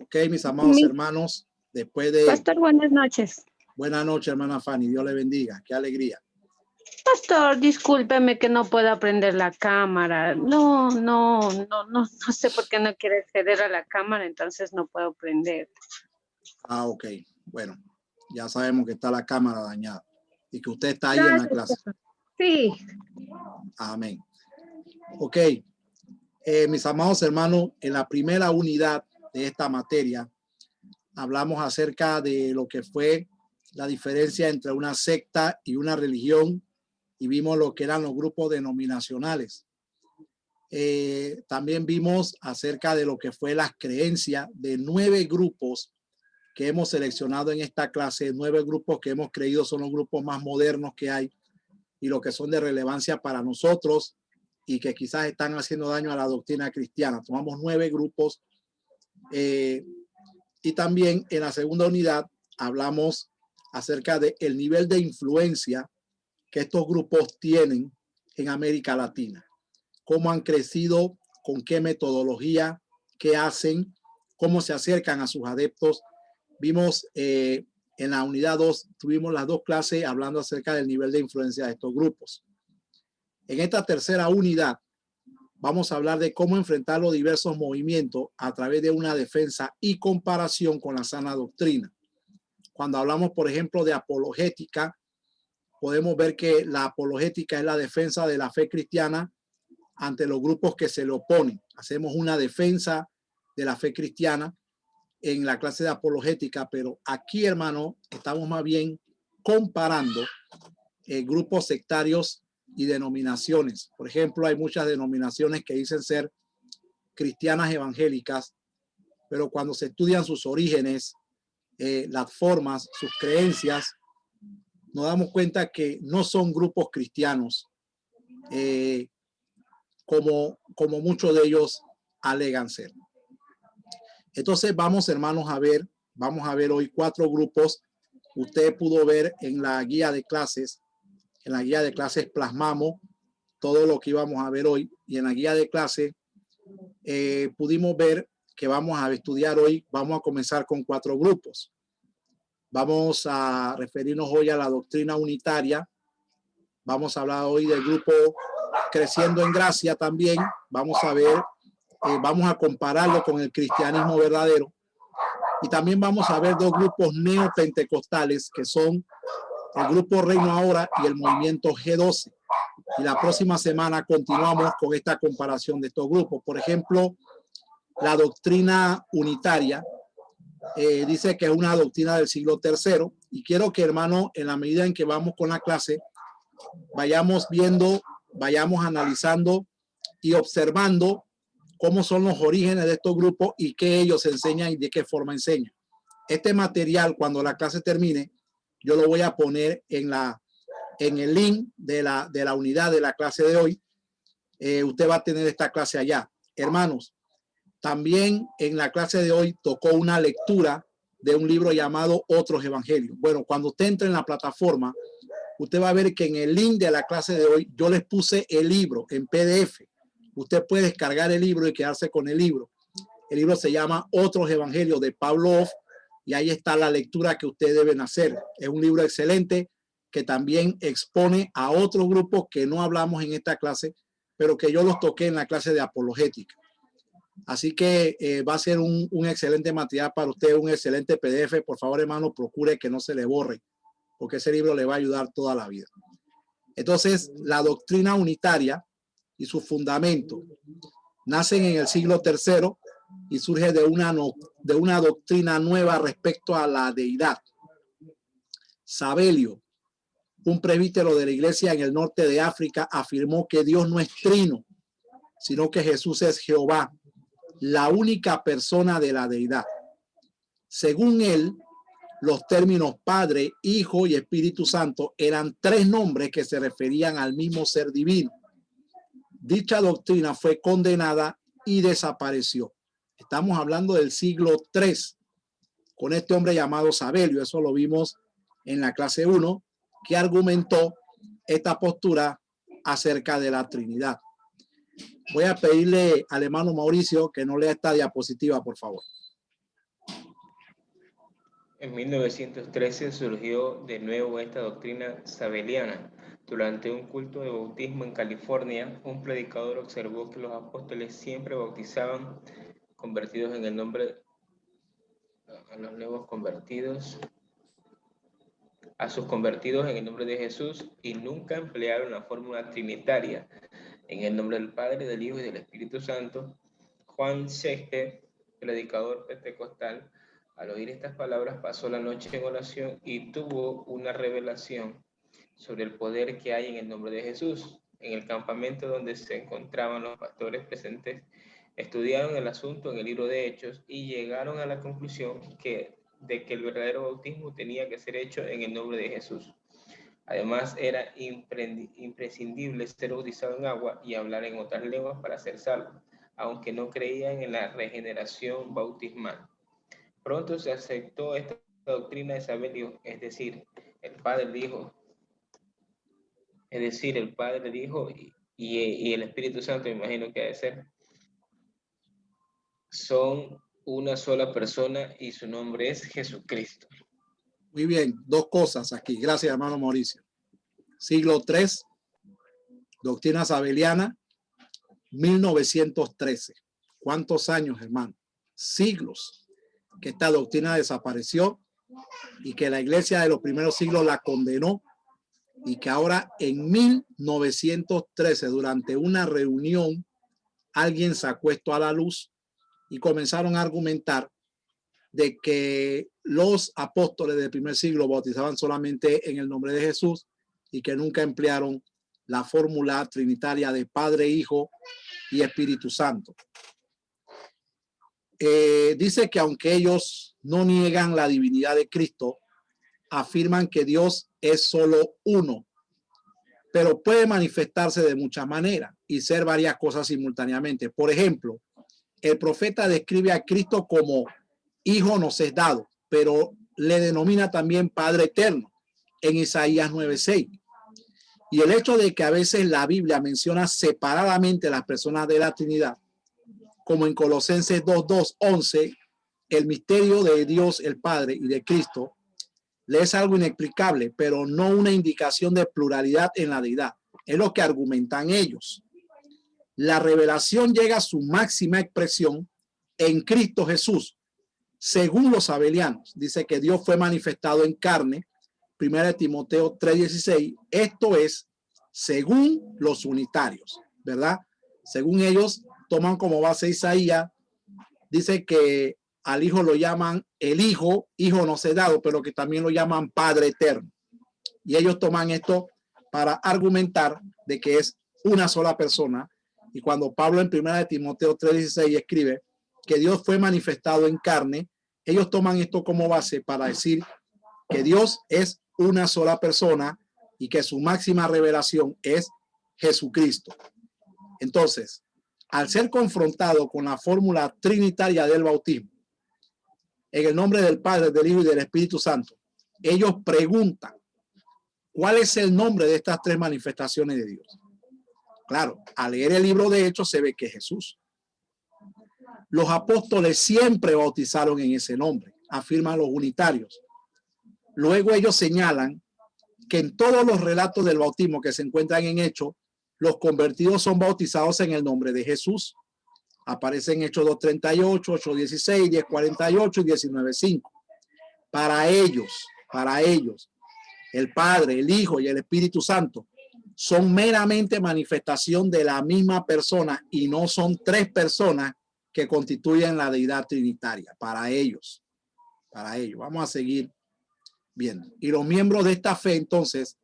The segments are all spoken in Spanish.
Ok, mis amados hermanos, después de... Pastor, buenas noches. Buenas noches, hermana Fanny. Dios le bendiga. Qué alegría. Pastor, discúlpeme que no puedo prender la cámara. No sé por qué no quiere acceder a la cámara, entonces no puedo prender. Ah, ok. Bueno, ya sabemos que está la cámara dañada y que usted está ahí en la clase. Sí. Amén. Ok. Mis amados hermanos, en la primera unidad de esta materia, hablamos acerca de lo que fue la diferencia entre una secta y una religión y vimos lo que eran los grupos denominacionales. También vimos acerca de lo que fue las creencias de 9 grupos que hemos seleccionado en esta clase, 9 grupos que hemos creído son los grupos más modernos que hay y lo que son de relevancia para nosotros y que quizás están haciendo daño a la doctrina cristiana. Tomamos 9 grupos y también en la segunda unidad hablamos acerca del nivel de influencia que estos grupos tienen en América Latina, cómo han crecido, con qué metodología, qué hacen, cómo se acercan a sus adeptos. Vimos en la unidad 2, tuvimos las 2 clases hablando acerca del nivel de influencia de estos grupos. En esta tercera unidad vamos a hablar de cómo enfrentar los diversos movimientos a través de una defensa y comparación con la sana doctrina. Cuando hablamos, por ejemplo, de apologética, podemos ver que la apologética es la defensa de la fe cristiana ante los grupos que se le oponen. Hacemos una defensa de la fe cristiana en la clase de apologética, pero aquí, hermano, estamos más bien comparando grupos sectarios y denominaciones. Por ejemplo, hay muchas denominaciones que dicen ser cristianas evangélicas, pero cuando se estudian sus orígenes, las formas, sus creencias, nos damos cuenta que no son grupos cristianos como muchos de ellos alegan ser. Entonces vamos, hermanos, vamos a ver hoy 4 grupos. Usted pudo ver en la guía de clases, plasmamos todo lo que íbamos a ver hoy y en la guía de clase pudimos ver que vamos a estudiar hoy, vamos a comenzar con 4 grupos. Vamos a referirnos hoy a la doctrina unitaria. Vamos a hablar hoy del grupo Creciendo en Gracia también. Vamos a ver, vamos a compararlo con el cristianismo verdadero. Y también vamos a ver 2 grupos neopentecostales que son el grupo Reino Ahora y el movimiento G12. Y la próxima semana continuamos con esta comparación de estos grupos. Por ejemplo, la doctrina unitaria dice que es una doctrina del siglo III y quiero que, hermano, en la medida en que vamos con la clase, vayamos viendo, vayamos analizando y observando cómo son los orígenes de estos grupos y qué ellos enseñan y de qué forma enseñan. Este material, cuando la clase termine, yo lo voy a poner en el link de la unidad de la clase de hoy. Usted va a tener esta clase allá. Hermanos, también en la clase de hoy tocó una lectura de un libro llamado Otros Evangelios. Bueno, cuando usted entre en la plataforma, usted va a ver que en el link de la clase de hoy yo les puse el libro en PDF. Usted puede descargar el libro y quedarse con el libro. El libro se llama Otros Evangelios de Pavlov y ahí está la lectura que ustedes deben hacer. Es un libro excelente que también expone a otros grupos que no hablamos en esta clase, pero que yo los toqué en la clase de apologética. Así que va a ser un excelente material para usted, un excelente PDF. Por favor, hermano, procure que no se le borre, porque ese libro le va a ayudar toda la vida. Entonces, la doctrina unitaria y su fundamento nacen en el siglo III y surge de una doctrina nueva respecto a la deidad. Sabelio, un presbítero de la iglesia en el norte de África, afirmó que Dios no es trino, sino que Jesús es Jehová, la única persona de la deidad. Según él, los términos Padre, Hijo y Espíritu Santo eran 3 nombres que se referían al mismo ser divino. Dicha doctrina fue condenada y desapareció. Estamos hablando del siglo III con este hombre llamado Sabelio. Eso lo vimos en la clase 1, que argumentó esta postura acerca de la Trinidad. Voy a pedirle al hermano Mauricio que no lea esta diapositiva, por favor. En 1913 surgió de nuevo esta doctrina sabeliana. Durante un culto de bautismo en California, un predicador observó que los apóstoles siempre bautizaban convertidos en el nombre a los nuevos convertidos, a sus convertidos en el nombre de Jesús, y nunca emplearon la fórmula trinitaria en el nombre del Padre, del Hijo y del Espíritu Santo. Juan Schechter, predicador pentecostal, al oír estas palabras pasó la noche en oración y tuvo una revelación sobre el poder que hay en el nombre de Jesús. En el campamento donde se encontraban los pastores presentes, estudiaron el asunto en el libro de Hechos y llegaron a la conclusión de que el verdadero bautismo tenía que ser hecho en el nombre de Jesús. Además, era imprescindible ser bautizado en agua y hablar en otras lenguas para ser salvo, aunque no creían en la regeneración bautismal. Pronto se aceptó esta doctrina de Sabelio, es decir, el Padre, el Hijo, y el Espíritu Santo, me imagino que ha de ser, son una sola persona y su nombre es Jesucristo. Muy bien, dos cosas aquí. Gracias, hermano Mauricio. Siglo III, doctrina sabeliana, 1913. ¿Cuántos años, hermano? Siglos que esta doctrina desapareció y que la iglesia de los primeros siglos la condenó, y que ahora en 1913, durante una reunión, alguien sacó esto a la luz y comenzaron a argumentar de que los apóstoles del primer siglo bautizaban solamente en el nombre de Jesús y que nunca emplearon la fórmula trinitaria de Padre, Hijo y Espíritu Santo. Dice que aunque ellos no niegan la divinidad de Cristo, afirman que Dios es solo uno, pero puede manifestarse de muchas maneras y ser varias cosas simultáneamente. Por ejemplo, el profeta describe a Cristo como Hijo nos es dado, pero le denomina también Padre eterno en Isaías 9:6. Y el hecho de que a veces la Biblia menciona separadamente las personas de la Trinidad, como en Colosenses 2:11, el misterio de Dios el Padre y de Cristo, le es algo inexplicable, pero no una indicación de pluralidad en la deidad. Es lo que argumentan ellos. La revelación llega a su máxima expresión en Cristo Jesús. Según los sabelianos, dice que Dios fue manifestado en carne, 1 Timoteo 3:16. Esto es según los unitarios, ¿verdad? Según ellos, toman como base Isaías, dice que al Hijo lo llaman el Hijo no se ha dado, pero que también lo llaman Padre eterno. Y ellos toman esto para argumentar de que es una sola persona. Y cuando Pablo en 1 Timoteo 3:16 escribe que Dios fue manifestado en carne, ellos toman esto como base para decir que Dios es una sola persona y que su máxima revelación es Jesucristo. Entonces, al ser confrontado con la fórmula trinitaria del bautismo, en el nombre del Padre, del Hijo y del Espíritu Santo, ellos preguntan, ¿cuál es el nombre de estas tres manifestaciones de Dios? Claro, al leer el libro de Hechos se ve que es Jesús. Los apóstoles siempre bautizaron en ese nombre, afirman los unitarios. Luego ellos señalan que en todos los relatos del bautismo que se encuentran en Hechos, los convertidos son bautizados en el nombre de Jesús. Aparece en Hechos 2:38, 8:16, 10:48 y 19:5. Para ellos, el Padre, el Hijo y el Espíritu Santo son meramente manifestación de la misma persona y no son tres personas que constituyen la deidad trinitaria. Para ellos. Vamos a seguir viendo. Y los miembros de esta fe, entonces,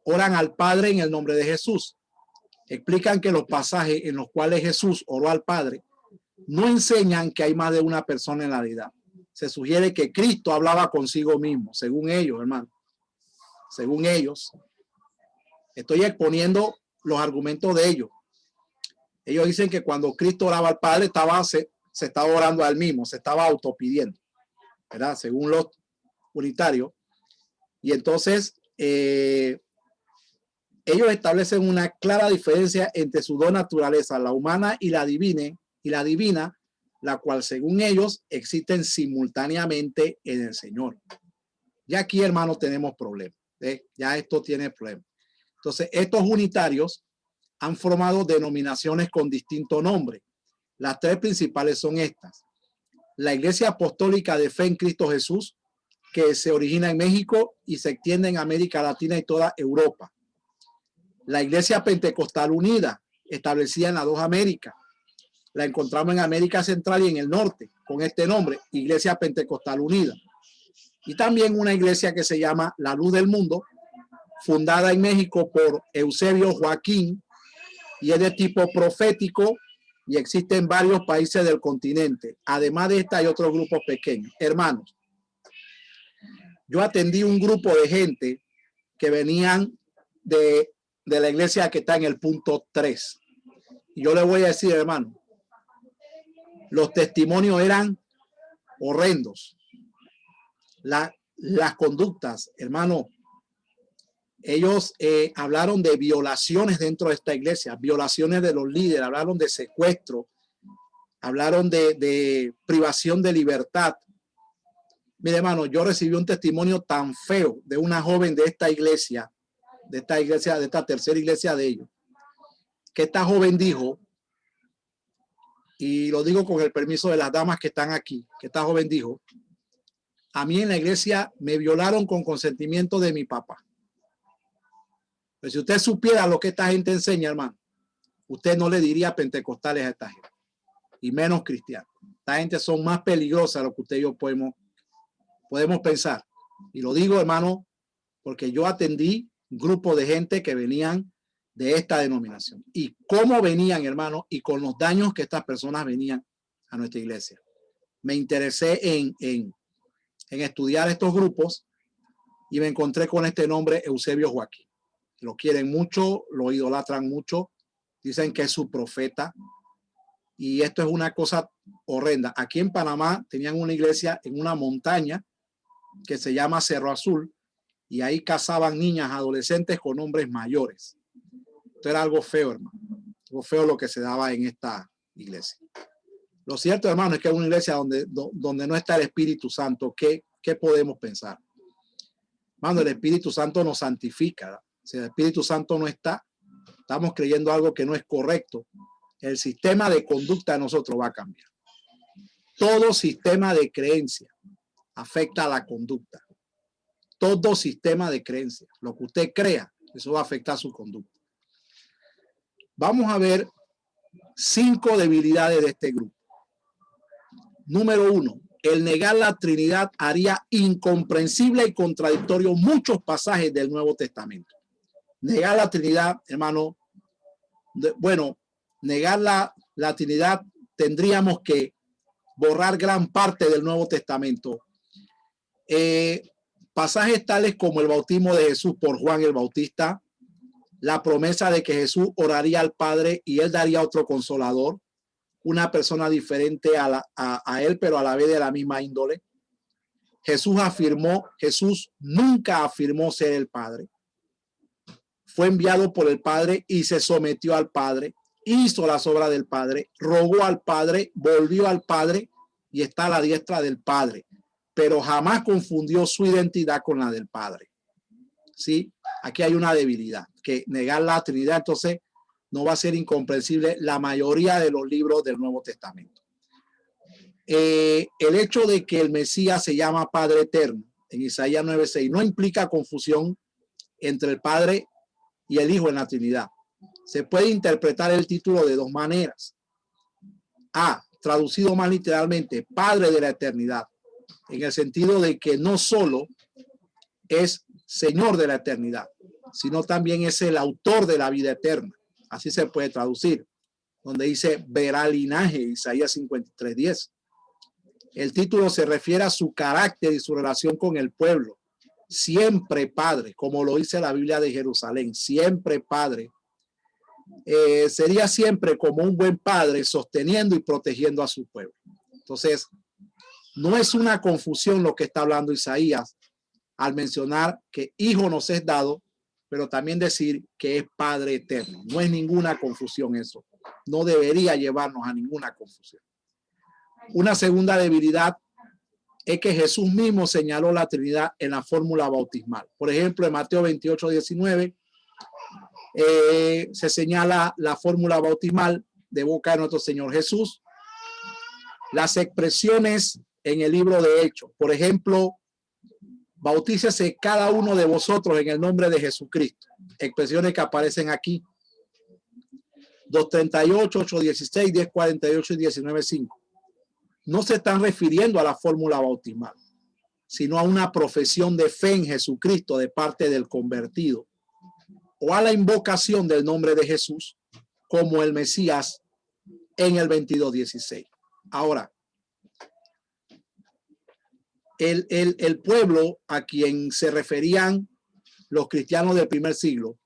oran al Padre en el nombre de Jesús. Explican que los pasajes en los cuales Jesús oró al Padre no enseñan que hay más de una persona en la deidad. Se sugiere que Cristo hablaba consigo mismo, según ellos, hermano. Según ellos. Estoy exponiendo los argumentos de ellos. Ellos dicen que cuando Cristo oraba al Padre, se estaba orando a él mismo, se estaba autopidiendo, ¿verdad? Según los unitarios. Y entonces, ellos establecen una clara diferencia entre sus dos naturalezas, la humana y la divina, la cual según ellos existen simultáneamente en el Señor. Ya aquí, hermanos, tenemos problemas. Ya esto tiene problemas. Entonces, estos unitarios han formado denominaciones con distinto nombre. Las tres principales son estas: la Iglesia Apostólica de Fe en Cristo Jesús, que se origina en México y se extiende en América Latina y toda Europa. La Iglesia Pentecostal Unida, establecida en las dos Américas. La encontramos en América Central y en el norte, con este nombre, Iglesia Pentecostal Unida. Y también una iglesia que se llama La Luz del Mundo, fundada en México por Eusebio Joaquín, y es de tipo profético y existe en varios países del continente. Además de esta, hay otros grupos pequeños. Hermanos, yo atendí un grupo de gente que venían de la iglesia que está en el punto 3. Y yo le voy a decir, hermano, los testimonios eran horrendos. Las conductas, hermano, ellos hablaron de violaciones dentro de esta iglesia, violaciones de los líderes, hablaron de secuestro, hablaron de privación de libertad. Mire, hermano, yo recibí un testimonio tan feo de una joven de esta iglesia, de esta tercera iglesia de ellos, que esta joven dijo, y lo digo con el permiso de las damas que están aquí, que esta joven dijo: a mí en la iglesia me violaron con consentimiento de mi papá. Pero si usted supiera lo que esta gente enseña, hermano, usted no le diría pentecostales a esta gente, y menos cristianos. Esta gente son más peligrosas de lo que usted y yo podemos pensar. Y lo digo, hermano, porque yo atendí un grupo de gente que venían de esta denominación. Y cómo venían, hermano, y con los daños que estas personas venían a nuestra iglesia. Me interesé en estudiar estos grupos y me encontré con este nombre, Eusebio Joaquín. Lo quieren mucho, lo idolatran mucho, dicen que es su profeta, y esto es una cosa horrenda. Aquí en Panamá tenían una iglesia en una montaña que se llama Cerro Azul, y ahí casaban niñas adolescentes con hombres mayores. Esto era algo feo, hermano, algo feo lo que se daba en esta iglesia. Lo cierto, hermano, es que es una iglesia donde no está el Espíritu Santo. ¿Qué podemos pensar? Hermano, el Espíritu Santo nos santifica. Si el Espíritu Santo no está, estamos creyendo algo que no es correcto. El sistema de conducta de nosotros va a cambiar. Todo sistema de creencia afecta a la conducta. Todo sistema de creencia. Lo que usted crea, eso va a afectar su conducta. Vamos a ver 5 debilidades de este grupo. Número 1, el negar la Trinidad haría incomprensible y contradictorio muchos pasajes del Nuevo Testamento. Negar la Trinidad, hermano, negar la Trinidad, tendríamos que borrar gran parte del Nuevo Testamento. Pasajes tales como el bautismo de Jesús por Juan el Bautista, la promesa de que Jesús oraría al Padre y él daría otro consolador, una persona diferente a él, pero a la vez de la misma índole. Jesús nunca afirmó ser el Padre. Fue enviado por el Padre y se sometió al Padre, hizo las obras del Padre, rogó al Padre, volvió al Padre y está a la diestra del Padre, pero jamás confundió su identidad con la del Padre. ¿Sí? Aquí hay una debilidad, que negar la Trinidad entonces no va a ser incomprensible la mayoría de los libros del Nuevo Testamento. El hecho de que el Mesías se llama Padre Eterno en Isaías 9:6 no implica confusión entre el Padre y el Hijo en la Trinidad. Se puede interpretar el título de dos maneras. Traducido más literalmente, Padre de la eternidad, en el sentido de que no solo es Señor de la eternidad, sino también es el autor de la vida eterna. Así se puede traducir, donde dice verá linaje, Isaías 53:10. El título se refiere a su carácter y su relación con el pueblo. Siempre Padre, como lo dice la Biblia de Jerusalén, siempre Padre. Sería siempre como un buen padre sosteniendo y protegiendo a su pueblo. Entonces, no es una confusión lo que está hablando Isaías al mencionar que hijo nos es dado, pero también decir que es Padre eterno. No es ninguna confusión eso. No debería llevarnos a ninguna confusión. Una segunda debilidad es que Jesús mismo señaló la Trinidad en la fórmula bautismal. Por ejemplo, en Mateo 28:19 se señala la fórmula bautismal de boca de nuestro Señor Jesús. Las expresiones en el libro de Hechos, por ejemplo, bautícese cada uno de vosotros en el nombre de Jesucristo. Expresiones que aparecen aquí. 2:38, 8:16, 10:48 y 19:5. No se están refiriendo a la fórmula bautismal, sino a una profesión de fe en Jesucristo de parte del convertido o a la invocación del nombre de Jesús como el Mesías en el 22:16. Ahora, el pueblo a quien se referían los cristianos del primer siglo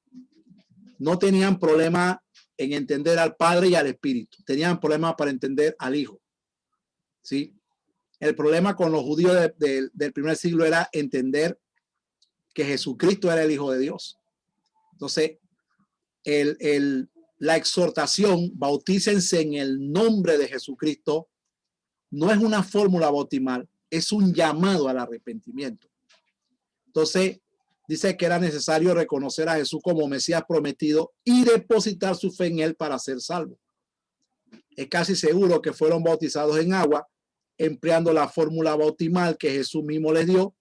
no tenían problema en entender al Padre y al Espíritu. Tenían problema para entender al Hijo. ¿Sí? El problema con los judíos del primer siglo era entender que Jesucristo era el Hijo de Dios. Entonces, la exhortación, bautícense en el nombre de Jesucristo, no es una fórmula bautismal, es un llamado al arrepentimiento. Entonces, dice que era necesario reconocer a Jesús como Mesías prometido y depositar su fe en él para ser salvo. Es casi seguro que fueron bautizados en agua, empleando la fórmula bautismal que Jesús mismo les dio,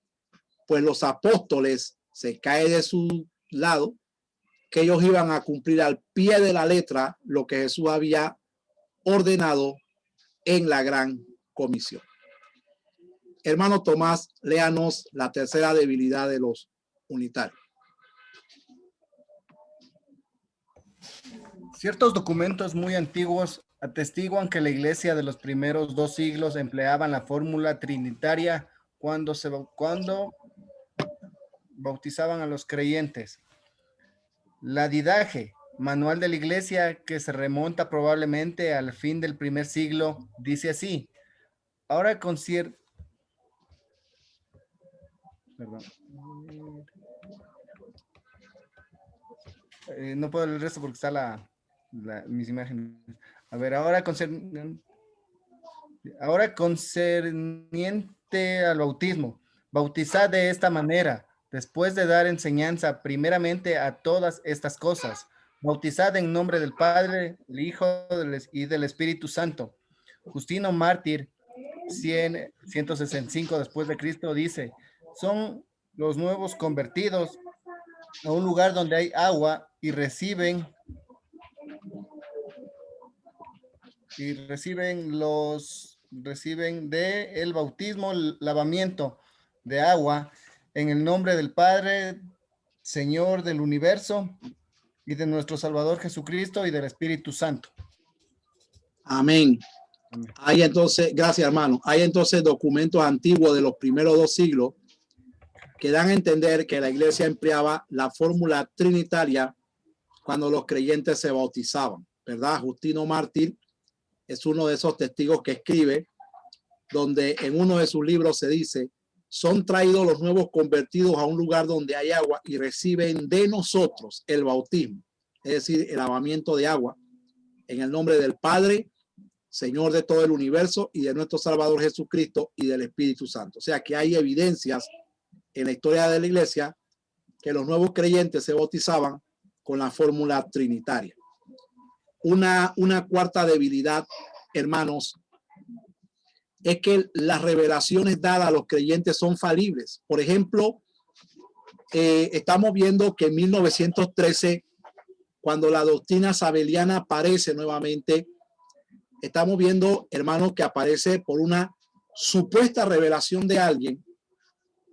pues los apóstoles se cae de su lado que ellos iban a cumplir al pie de la letra lo que Jesús había ordenado en la gran comisión. Hermano Tomás, léanos la tercera debilidad de los unitarios. Ciertos documentos muy antiguos atestiguan que la iglesia de los primeros 2 siglos empleaban la fórmula trinitaria cuando bautizaban a los creyentes. La Didache, manual de la iglesia, que se remonta probablemente al fin del primer siglo, dice así: ahora no puedo leer el resto porque está mis imágenes. A ver, ahora concerniente al bautismo, bautizad de esta manera, después de dar enseñanza primeramente a todas estas cosas. Bautizad en nombre del Padre, del Hijo y del Espíritu Santo. Justino Mártir, 165 después de Cristo, dice: son los nuevos convertidos a un lugar donde hay agua y reciben de el bautismo, el lavamiento de agua en el nombre del Padre, Señor del universo, y de nuestro Salvador Jesucristo y del Espíritu Santo. Amén. Hay entonces, gracias hermano, hay entonces documentos antiguos de los primeros 2 siglos que dan a entender que la iglesia empleaba la fórmula trinitaria cuando los creyentes se bautizaban, ¿verdad? Justino Mártir es uno de esos testigos que escribe, donde en uno de sus libros se dice: son traídos los nuevos convertidos a un lugar donde hay agua y reciben de nosotros el bautismo, es decir, el lavamiento de agua, en el nombre del Padre, Señor de todo el universo, y de nuestro Salvador Jesucristo y del Espíritu Santo. O sea que hay evidencias en la historia de la iglesia que los nuevos creyentes se bautizaban con la fórmula trinitaria. Una cuarta debilidad, hermanos, es que las revelaciones dadas a los creyentes son falibles. Por ejemplo, estamos viendo que en 1913, cuando la doctrina sabeliana aparece nuevamente, estamos viendo, hermanos, que aparece por una supuesta revelación de alguien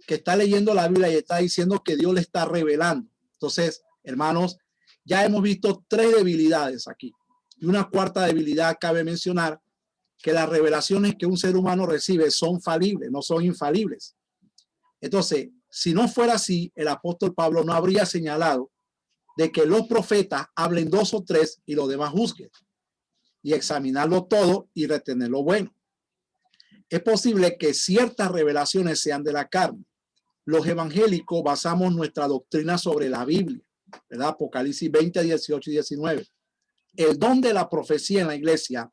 que está leyendo la Biblia y está diciendo que Dios le está revelando. Entonces, hermanos, ya hemos visto 3 debilidades aquí. Y una cuarta debilidad cabe mencionar, que las revelaciones que un ser humano recibe son falibles, no son infalibles. Entonces, si no fuera así, el apóstol Pablo no habría señalado de que los profetas hablen 2 o 3 y los demás juzguen, y examinarlo todo y retener lo bueno. Es posible que ciertas revelaciones sean de la carne. Los evangélicos basamos nuestra doctrina sobre la Biblia. ¿verdad? Apocalipsis 20, 18 y 19. El don de la profecía en la iglesia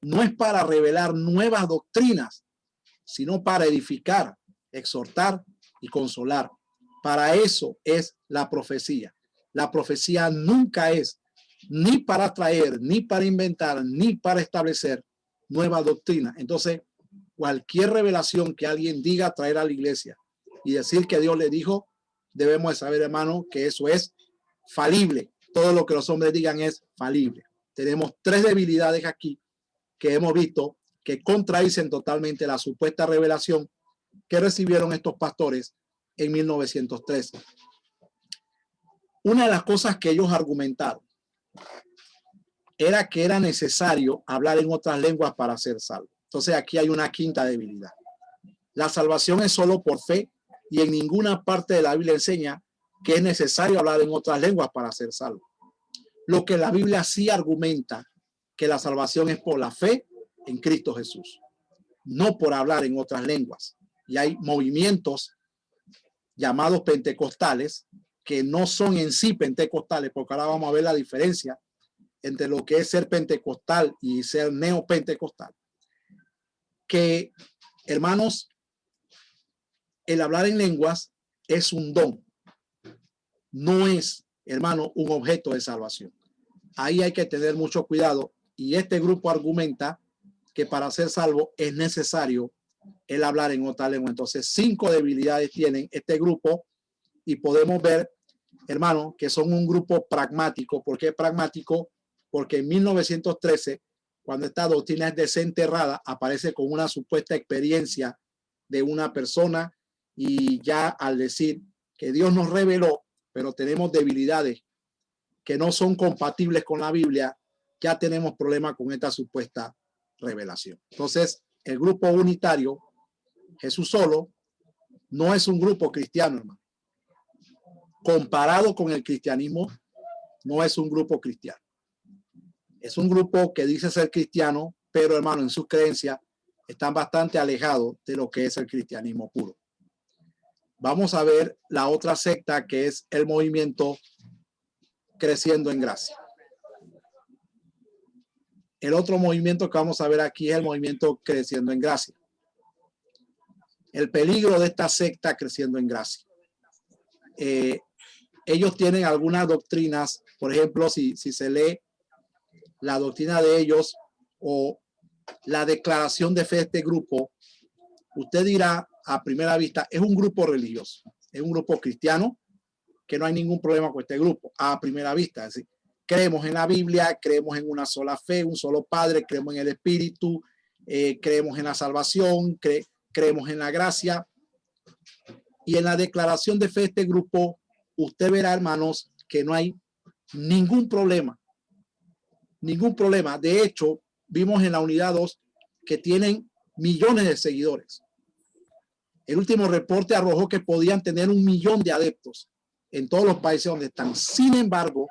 no es para revelar nuevas doctrinas, sino para edificar, exhortar y consolar. Para eso es la profecía. La profecía nunca es ni para traer, ni para inventar, ni para establecer nueva doctrina. Entonces, cualquier revelación que alguien diga traer a la iglesia y decir que Dios le dijo, debemos de saber, hermano, que eso es falible. Todo lo que los hombres digan es falible. Tenemos tres debilidades aquí que hemos visto que contradicen totalmente la supuesta revelación que recibieron estos pastores en 1913. Una de las cosas que ellos argumentaron era que era necesario hablar en otras lenguas para ser salvo. Entonces aquí hay una quinta debilidad. La salvación es solo por fe y en ninguna parte de la Biblia enseña que es necesario hablar en otras lenguas para ser salvo. Lo que la Biblia sí argumenta que la salvación es por la fe en Cristo Jesús, no por hablar en otras lenguas. Y hay movimientos llamados pentecostales que no son en sí pentecostales, porque ahora vamos a ver la diferencia entre lo que es ser pentecostal y ser neopentecostal. Que, hermanos, el hablar en lenguas es un don, no es, hermano, un objeto de salvación. Ahí hay que tener mucho cuidado y este grupo argumenta que para ser salvo es necesario el hablar en otra lengua. Entonces, 5 debilidades tienen este grupo y podemos ver, hermano, que son un grupo pragmático. ¿Por qué pragmático? Porque en 1913, cuando esta doctrina es desenterrada, aparece con una supuesta experiencia de una persona y ya al decir que Dios nos reveló, pero tenemos debilidades que no son compatibles con la Biblia, ya tenemos problemas con esta supuesta revelación. Entonces, el grupo unitario, Jesús solo, no es un grupo cristiano, hermano. Comparado con el cristianismo, no es un grupo cristiano. Es un grupo que dice ser cristiano, pero, hermano, en sus creencias están bastante alejados de lo que es el cristianismo puro. Vamos a ver la otra secta, que es el movimiento Creciendo en Gracia. El otro movimiento que vamos a ver aquí es el movimiento Creciendo en Gracia. El peligro de esta secta Creciendo en Gracia. Ellos tienen algunas doctrinas, por ejemplo, si se lee la doctrina de ellos o la declaración de fe de este grupo, usted dirá a primera vista, es un grupo religioso, es un grupo cristiano, que no hay ningún problema con este grupo, a primera vista. Es decir, creemos en la Biblia, creemos en una sola fe, un solo Padre, creemos en el Espíritu, creemos en la salvación, creemos en la gracia. Y en la declaración de fe de este grupo, usted verá, hermanos, que no hay ningún problema. Ningún problema. De hecho, vimos en la unidad 2 que tienen millones de seguidores. El último reporte arrojó que podían tener 1 millón de adeptos en todos los países donde están. Sin embargo,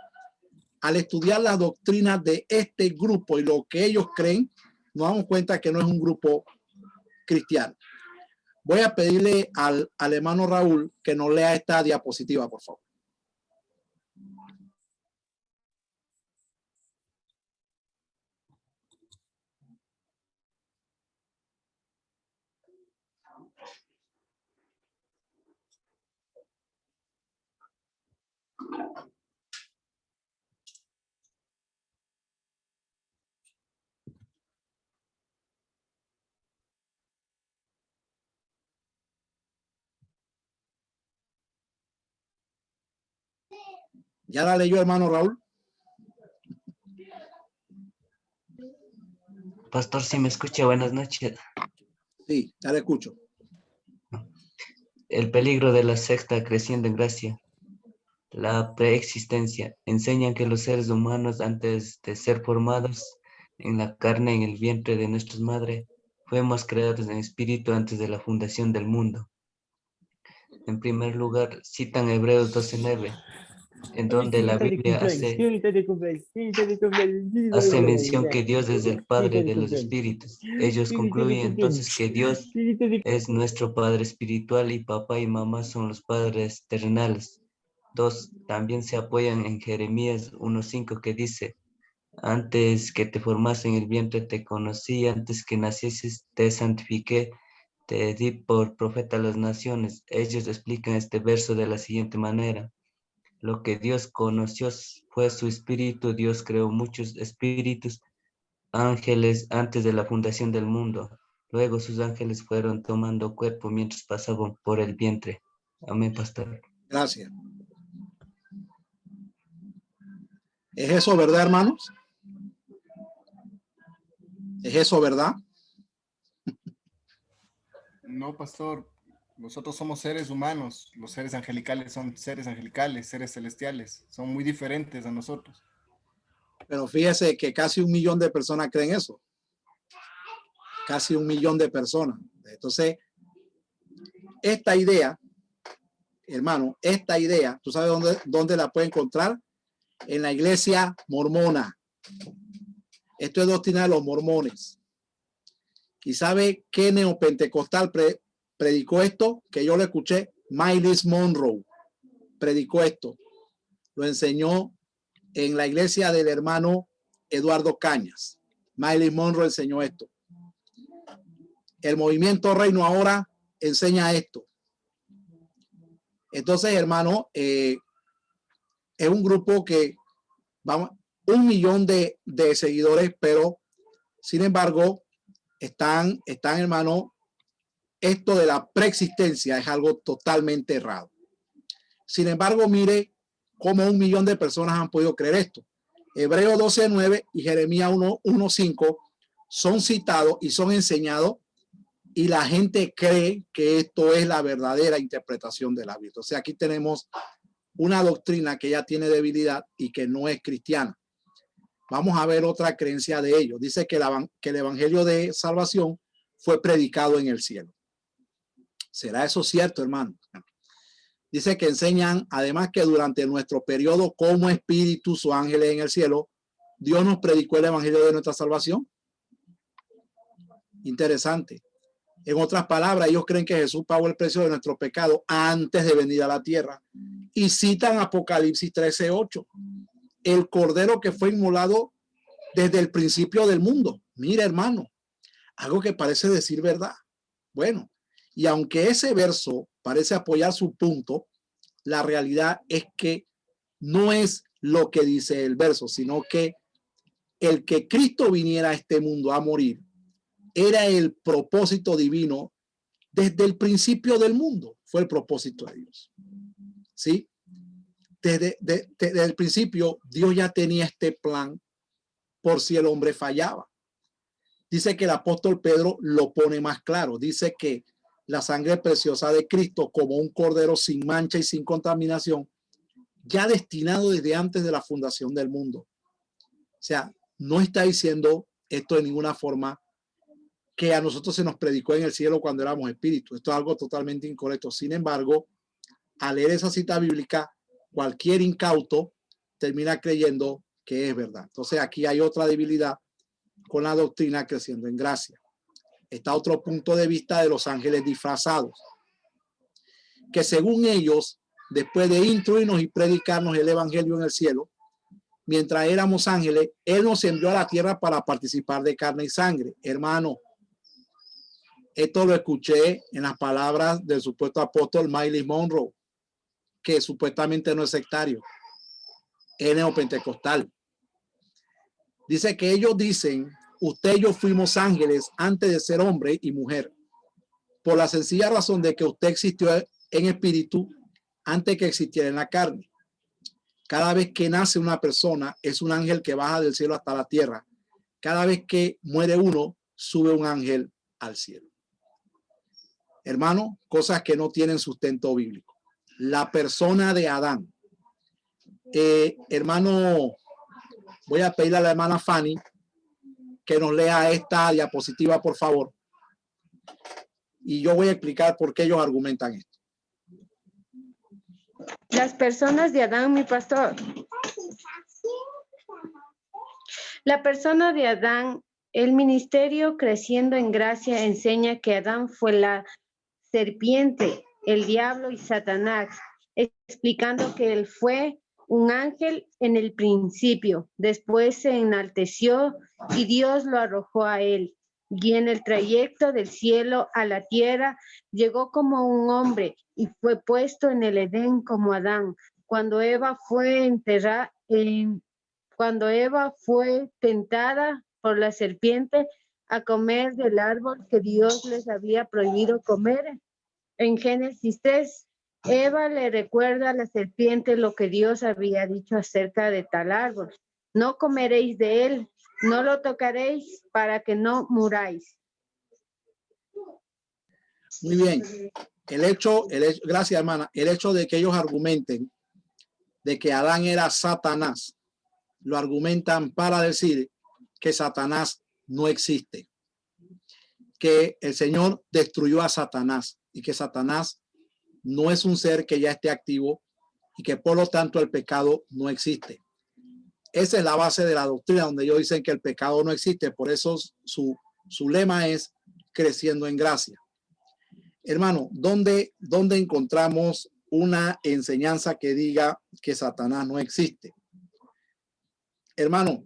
al estudiar las doctrinas de este grupo y lo que ellos creen, nos damos cuenta que no es un grupo cristiano. Voy a pedirle al hermano Raúl que nos lea esta diapositiva, por favor. ¿Ya la leyó, hermano Raúl? Pastor, si me escucha, buenas noches. Sí, ya le escucho. El peligro de la secta Creciendo en Gracia. La preexistencia. Enseñan que los seres humanos, antes de ser formados en la carne, en el vientre de nuestras madres, fuimos creados en espíritu antes de la fundación del mundo. En primer lugar, citan Hebreos 12:9, en donde la Biblia hace mención que Dios es el Padre de los espíritus. Ellos concluyen entonces que Dios es nuestro Padre espiritual y papá y mamá son los padres terrenales. 2. También se apoyan en Jeremías 1:5 que dice, antes que te formase en el vientre te conocí, antes que nacieses te santifiqué, te di por profeta a las naciones. Ellos explican este verso de la siguiente manera. Lo que Dios conoció fue su espíritu. Dios creó muchos espíritus, ángeles antes de la fundación del mundo. Luego sus ángeles fueron tomando cuerpo mientras pasaban por el vientre. Amén, pastor. Gracias. ¿Es eso verdad, hermanos? ¿Es eso verdad? No, pastor. Nosotros somos seres humanos. Los seres angelicales son seres angelicales, seres celestiales. Son muy diferentes a nosotros. Pero fíjese que casi 1 millón de personas creen eso. Casi 1 millón de personas. Entonces, esta idea, hermano, esta idea, ¿tú sabes dónde la puede encontrar? En la iglesia mormona. Esto es doctrina de los mormones. ¿Y sabe qué neopentecostal predicó esto? Que yo lo escuché. Myles Monroe predicó esto. Lo enseñó en la iglesia del hermano Eduardo Cañas. Myles Monroe enseñó esto. El movimiento Reino ahora enseña esto. Entonces, hermano, es un grupo que vamos 1 millón de seguidores, pero sin embargo, están, hermano, esto de la preexistencia es algo totalmente errado. Sin embargo, mire cómo 1 millón de personas han podido creer esto. Hebreos 12:9 y Jeremías 1:5 son citados y son enseñados y la gente cree que esto es la verdadera interpretación de la Biblia. O sea, aquí tenemos una doctrina que ya tiene debilidad y que no es cristiana. Vamos a ver otra creencia de ellos. Dice que el evangelio de salvación fue predicado en el cielo. ¿Será eso cierto, hermano? Dice que enseñan, además, que durante nuestro periodo como espíritus o ángeles en el cielo, Dios nos predicó el evangelio de nuestra salvación. Interesante. En otras palabras, ellos creen que Jesús pagó el precio de nuestro pecado antes de venir a la tierra. Y citan Apocalipsis 13:8. El cordero que fue inmolado desde el principio del mundo. Mira, hermano, algo que parece decir verdad. Bueno, y aunque ese verso parece apoyar su punto, la realidad es que no es lo que dice el verso, sino que el que Cristo viniera a este mundo a morir era el propósito divino desde el principio del mundo. Fue el propósito de Dios. ¿Sí? Desde el principio, Dios ya tenía este plan por si el hombre fallaba. Dice que el apóstol Pedro lo pone más claro. Dice que la sangre preciosa de Cristo, como un cordero sin mancha y sin contaminación, ya destinado desde antes de la fundación del mundo. O sea, no está diciendo esto de ninguna forma que a nosotros se nos predicó en el cielo cuando éramos espíritus. Esto es algo totalmente incorrecto. Sin embargo, al leer esa cita bíblica, cualquier incauto termina creyendo que es verdad. Entonces aquí hay otra debilidad con la doctrina creciendo en gracia. Está otro punto de vista de los ángeles disfrazados, que según ellos, después de instruirnos y predicarnos el evangelio en el cielo, mientras éramos ángeles, Él nos envió a la tierra para participar de carne y sangre. Hermano, esto lo escuché en las palabras del supuesto apóstol Myles Monroe, que supuestamente no es sectario, es neopentecostal. Dice que ellos dicen, usted y yo fuimos ángeles antes de ser hombre y mujer, por la sencilla razón de que usted existió en espíritu antes que existiera en la carne. Cada vez que nace una persona, es un ángel que baja del cielo hasta la tierra. Cada vez que muere uno, sube un ángel al cielo. Hermano, cosas que no tienen sustento bíblico. La persona de Adán. Hermano, voy a pedirle a la hermana Fanny que nos lea esta diapositiva, por favor. Y yo voy a explicar por qué ellos argumentan esto. Las personas de Adán, mi pastor. La persona de Adán, el ministerio creciendo en gracia enseña que Adán fue la serpiente, el diablo y Satanás. explicando que él fue un ángel en el principio, después se enalteció y Dios lo arrojó a él. Y en el trayecto del cielo a la tierra llegó como un hombre y fue puesto en el Edén como Adán. Cuando Eva fue tentada por la serpiente a comer del árbol que Dios les había prohibido comer, en Génesis 3, Eva le recuerda a la serpiente lo que Dios había dicho acerca de tal árbol. No comeréis de él, no lo tocaréis para que no muráis. Muy bien. Gracias, hermana. El hecho de que ellos argumenten de que Adán era Satanás, lo argumentan para decir que Satanás no existe, que el Señor destruyó a Satanás y que Satanás no es un ser que ya esté activo y que por lo tanto el pecado no existe. Esa es la base de la doctrina, donde ellos dicen que el pecado no existe. Por eso su lema es creciendo en gracia. Hermano, ¿dónde encontramos una enseñanza que diga que Satanás no existe? Hermano,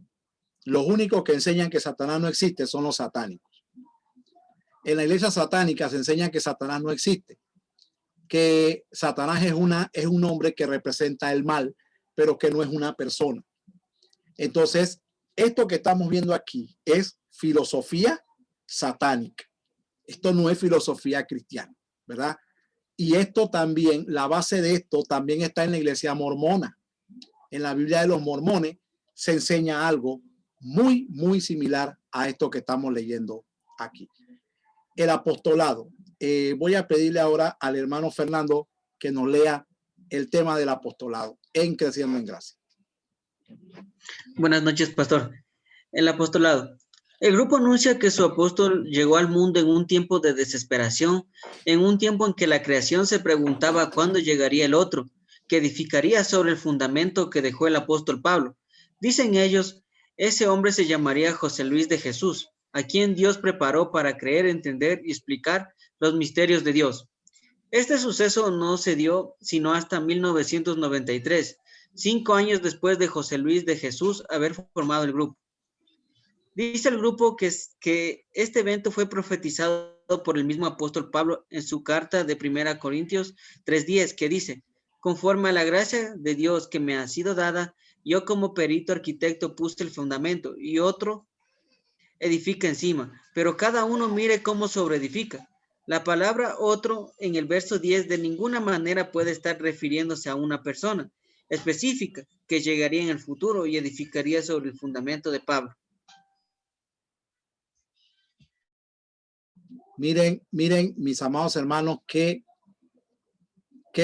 los únicos que enseñan que Satanás no existe son los satánicos. En la iglesia satánica se enseña que Satanás no existe, que Satanás es un hombre que representa el mal, pero que no es una persona. Entonces, esto que estamos viendo aquí es filosofía satánica. Esto no es filosofía cristiana, ¿verdad? Y esto también, la base de esto también está en la iglesia mormona. En la Biblia de los mormones se enseña algo muy, muy similar a esto que estamos leyendo aquí. El apostolado. Voy a pedirle ahora al hermano Fernando que nos lea el tema del apostolado en Creciendo en Gracia. Buenas noches, pastor. El apostolado. El grupo anuncia que su apóstol llegó al mundo en un tiempo de desesperación, en un tiempo en que la creación se preguntaba cuándo llegaría el otro, que edificaría sobre el fundamento que dejó el apóstol Pablo. Dicen ellos, ese hombre se llamaría José Luis de Jesús, a quien Dios preparó para creer, entender y explicar los misterios de Dios. Este suceso no se dio sino hasta 1993, 5 años después de José Luis de Jesús haber formado el grupo. Dice el grupo que este evento fue profetizado por el mismo apóstol Pablo en su carta de 1 Corintios 3:10, que dice, conforme a la gracia de Dios que me ha sido dada, yo como perito arquitecto puse el fundamento y otro edifica encima, pero cada uno mire cómo sobreedifica. La palabra otro en el verso 10 de ninguna manera puede estar refiriéndose a una persona específica que llegaría en el futuro y edificaría sobre el fundamento de Pablo. Miren, mis amados hermanos, qué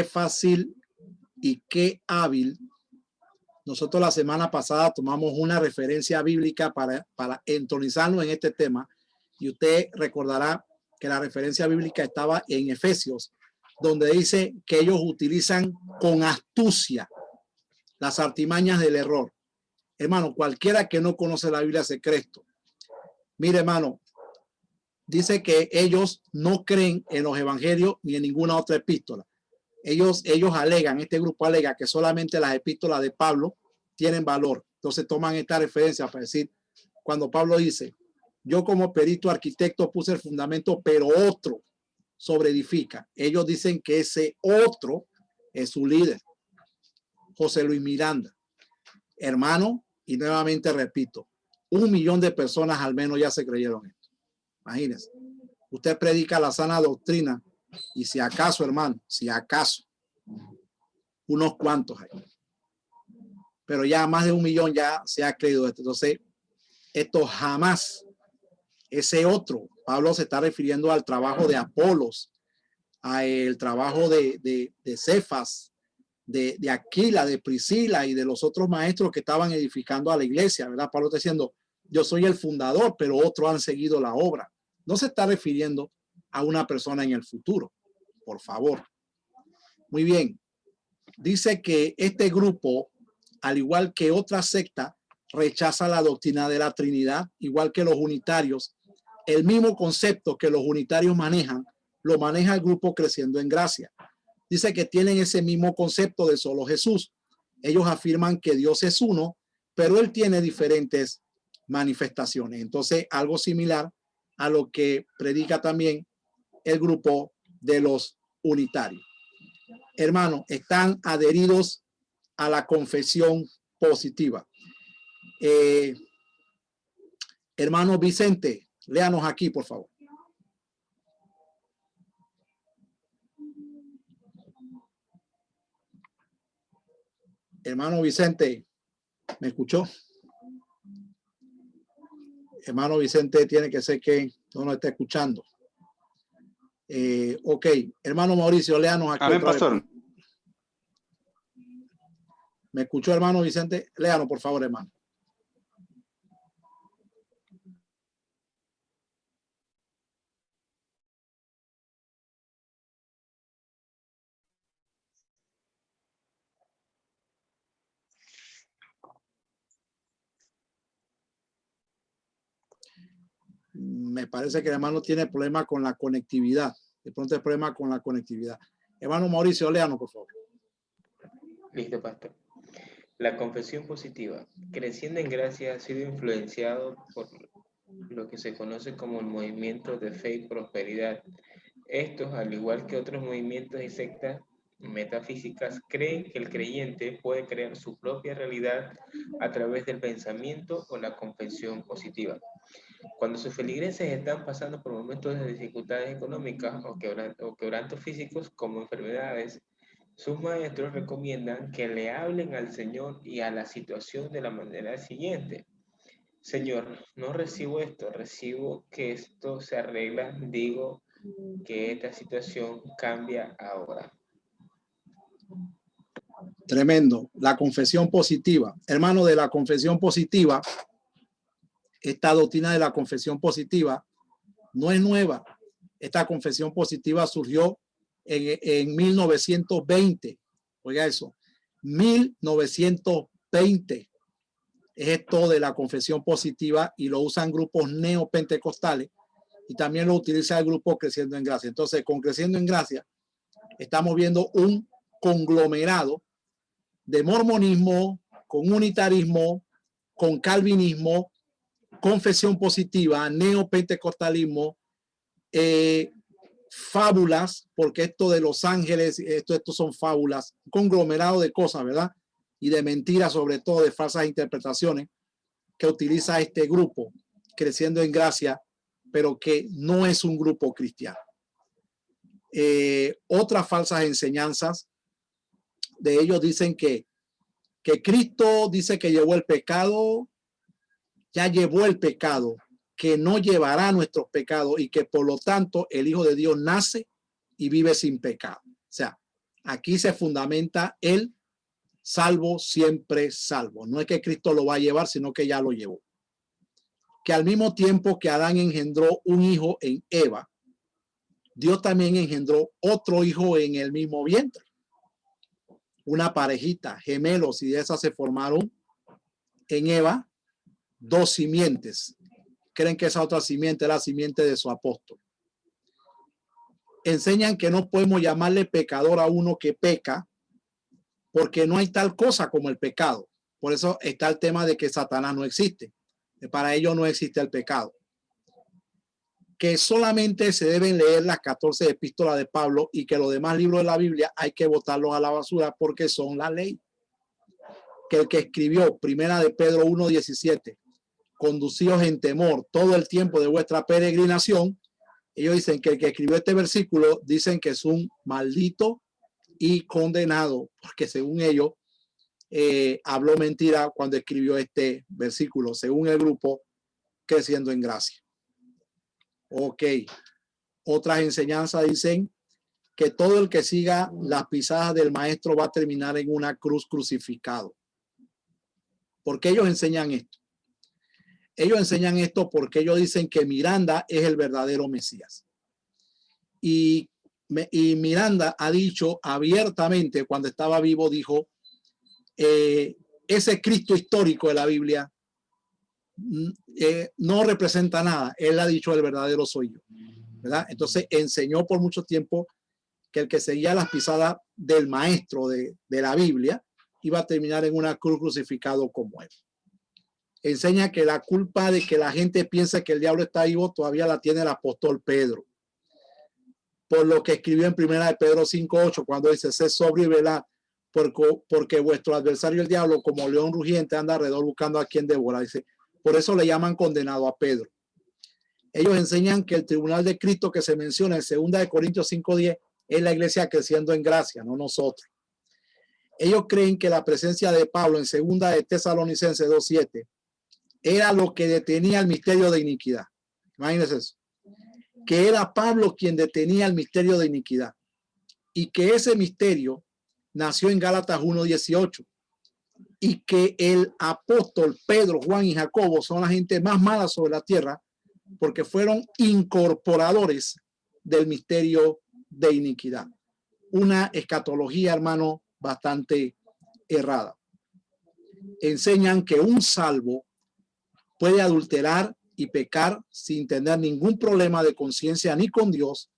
fácil y qué hábil. Nosotros la semana pasada tomamos una referencia bíblica para entronizarnos en este tema y usted recordará que la referencia bíblica estaba en Efesios, donde dice que ellos utilizan con astucia las artimañas del error. Hermano, cualquiera que no conoce la Biblia se cree esto. Mire, hermano, dice que ellos no creen en los evangelios ni en ninguna otra epístola. Ellos alegan, este grupo alega que solamente las epístolas de Pablo tienen valor. Entonces toman esta referencia para decir, cuando Pablo dice, yo como perito arquitecto puse el fundamento, pero otro sobreedifica. Ellos dicen que ese otro es su líder, José Luis Miranda. Hermano, y nuevamente repito, 1 millón de personas al menos ya se creyeron esto. Imagínense, usted predica la sana doctrina y si acaso, hermano, si acaso, unos cuantos hay. Pero ya más de 1 millón ya se ha creído esto. Entonces, esto jamás, ese otro, Pablo se está refiriendo al trabajo de Apolos, al trabajo de Cefas, de Aquila, de Priscila y de los otros maestros que estaban edificando a la iglesia, ¿verdad? Pablo está diciendo, yo soy el fundador, pero otros han seguido la obra. No se está refiriendo a una persona en el futuro, por favor. Muy bien. Dice que este grupo, al igual que otra secta, rechaza la doctrina de la Trinidad, igual que los unitarios. El mismo concepto que los unitarios manejan, lo maneja el grupo Creciendo en Gracia. dice que tienen ese mismo concepto de solo Jesús. Ellos afirman que Dios es uno, pero él tiene diferentes manifestaciones. Entonces, algo similar a lo que predica también el grupo de los unitarios. Hermanos, están adheridos a la confesión positiva. Hermano Vicente, léanos aquí, por favor. Hermano Vicente, ¿me escuchó? Hermano Vicente tiene que ser que no nos está escuchando. Ok, hermano Mauricio, léanos aquí. Amén, pastor. ¿Me escuchó, hermano Vicente? Léanos, por favor, hermano. Me parece que el hermano tiene problema con la conectividad. De pronto hay problema con la conectividad. Hermano Mauricio, léanos, por favor. Listo, pastor. La confesión positiva, creciendo en gracia, ha sido influenciado por lo que se conoce como el movimiento de fe y prosperidad. Estos, al igual que otros movimientos y sectas metafísicas, creen que el creyente puede crear su propia realidad a través del pensamiento o la confesión positiva. Cuando sus feligreses están pasando por momentos de dificultades económicas o quebrantos físicos como enfermedades, sus maestros recomiendan que le hablen al Señor y a la situación de la manera siguiente. Señor, no recibo esto, recibo que esto se arregla, digo que esta situación cambia ahora. Tremendo. La confesión positiva. Hermano, de la confesión positiva, esta doctrina de la confesión positiva no es nueva. Esta confesión positiva surgió en 1920. Oiga eso, 1920 es esto de la confesión positiva y lo usan grupos neopentecostales y también lo utiliza el grupo Creciendo en Gracia. Entonces, con Creciendo en Gracia estamos viendo un conglomerado de mormonismo, con unitarismo, con calvinismo, confesión positiva, neopentecostalismo, fábulas, porque esto de los ángeles, esto son fábulas, un conglomerado de cosas, ¿verdad? Y de mentiras, sobre todo de falsas interpretaciones que utiliza este grupo Creciendo en Gracia, pero que no es un grupo cristiano. Otras falsas enseñanzas de ellos dicen que Cristo dice que llevó el pecado, ya llevó el pecado, que no llevará nuestros pecados y que por lo tanto el Hijo de Dios nace y vive sin pecado. O sea, aquí se fundamenta el salvo, siempre salvo. No es que Cristo lo va a llevar, sino que ya lo llevó. Que al mismo tiempo que Adán engendró un hijo en Eva, Dios también engendró otro hijo en el mismo vientre. Una parejita, gemelos, y de esas se formaron en Eva dos simientes. Creen que esa otra simiente es la simiente de su apóstol. Enseñan que no podemos llamarle pecador a uno que peca, porque no hay tal cosa como el pecado. Por eso está el tema de que Satanás no existe. Para ellos no existe el pecado. Que solamente se deben leer las 14 epístolas de Pablo y que los demás libros de la Biblia hay que botarlos a la basura porque son la ley. Que el que escribió Primera de Pedro 1:17, conducidos en temor todo el tiempo de vuestra peregrinación, ellos dicen que el que escribió este versículo dicen que es un maldito y condenado, porque según ellos habló mentira cuando escribió este versículo, según el grupo Creciendo en Gracia. Ok. Otras enseñanzas dicen que todo el que siga las pisadas del maestro va a terminar en una cruz crucificado. ¿Por qué ellos enseñan esto? Ellos enseñan esto porque ellos dicen que Miranda es el verdadero Mesías. Y Miranda ha dicho abiertamente, cuando estaba vivo, dijo, ese Cristo histórico de la Biblia no representa nada. Él ha dicho, el verdadero soy yo, ¿verdad? Entonces enseñó por mucho tiempo que el que seguía las pisadas del maestro de la Biblia iba a terminar en una cruz crucificado como él. Enseña que la culpa de que la gente piense que el diablo está vivo todavía la tiene el apóstol Pedro. Por lo que escribió en 1 de Pedro 5:8, cuando dice: sed sobrio y velad, porque vuestro adversario el diablo, como león rugiente, anda alrededor buscando a quien devorar. Dice, por eso le llaman condenado a Pedro. Ellos enseñan que el tribunal de Cristo que se menciona en 2 de Corintios 5:10 es la iglesia creciendo en gracia, no nosotros. Ellos creen que la presencia de Pablo en 2 de Tesalonicenses 2:7 era lo que detenía el misterio de iniquidad. Imagínense eso. Que era Pablo quien detenía el misterio de iniquidad y que ese misterio nació en Gálatas 1:18 y que el apóstol Pedro, Juan y Jacobo son la gente más mala sobre la tierra porque fueron incorporadores del misterio de iniquidad. Una escatología, hermano, bastante errada. Enseñan que un salvo puede adulterar y pecar sin tener ningún problema de conciencia ni con Dios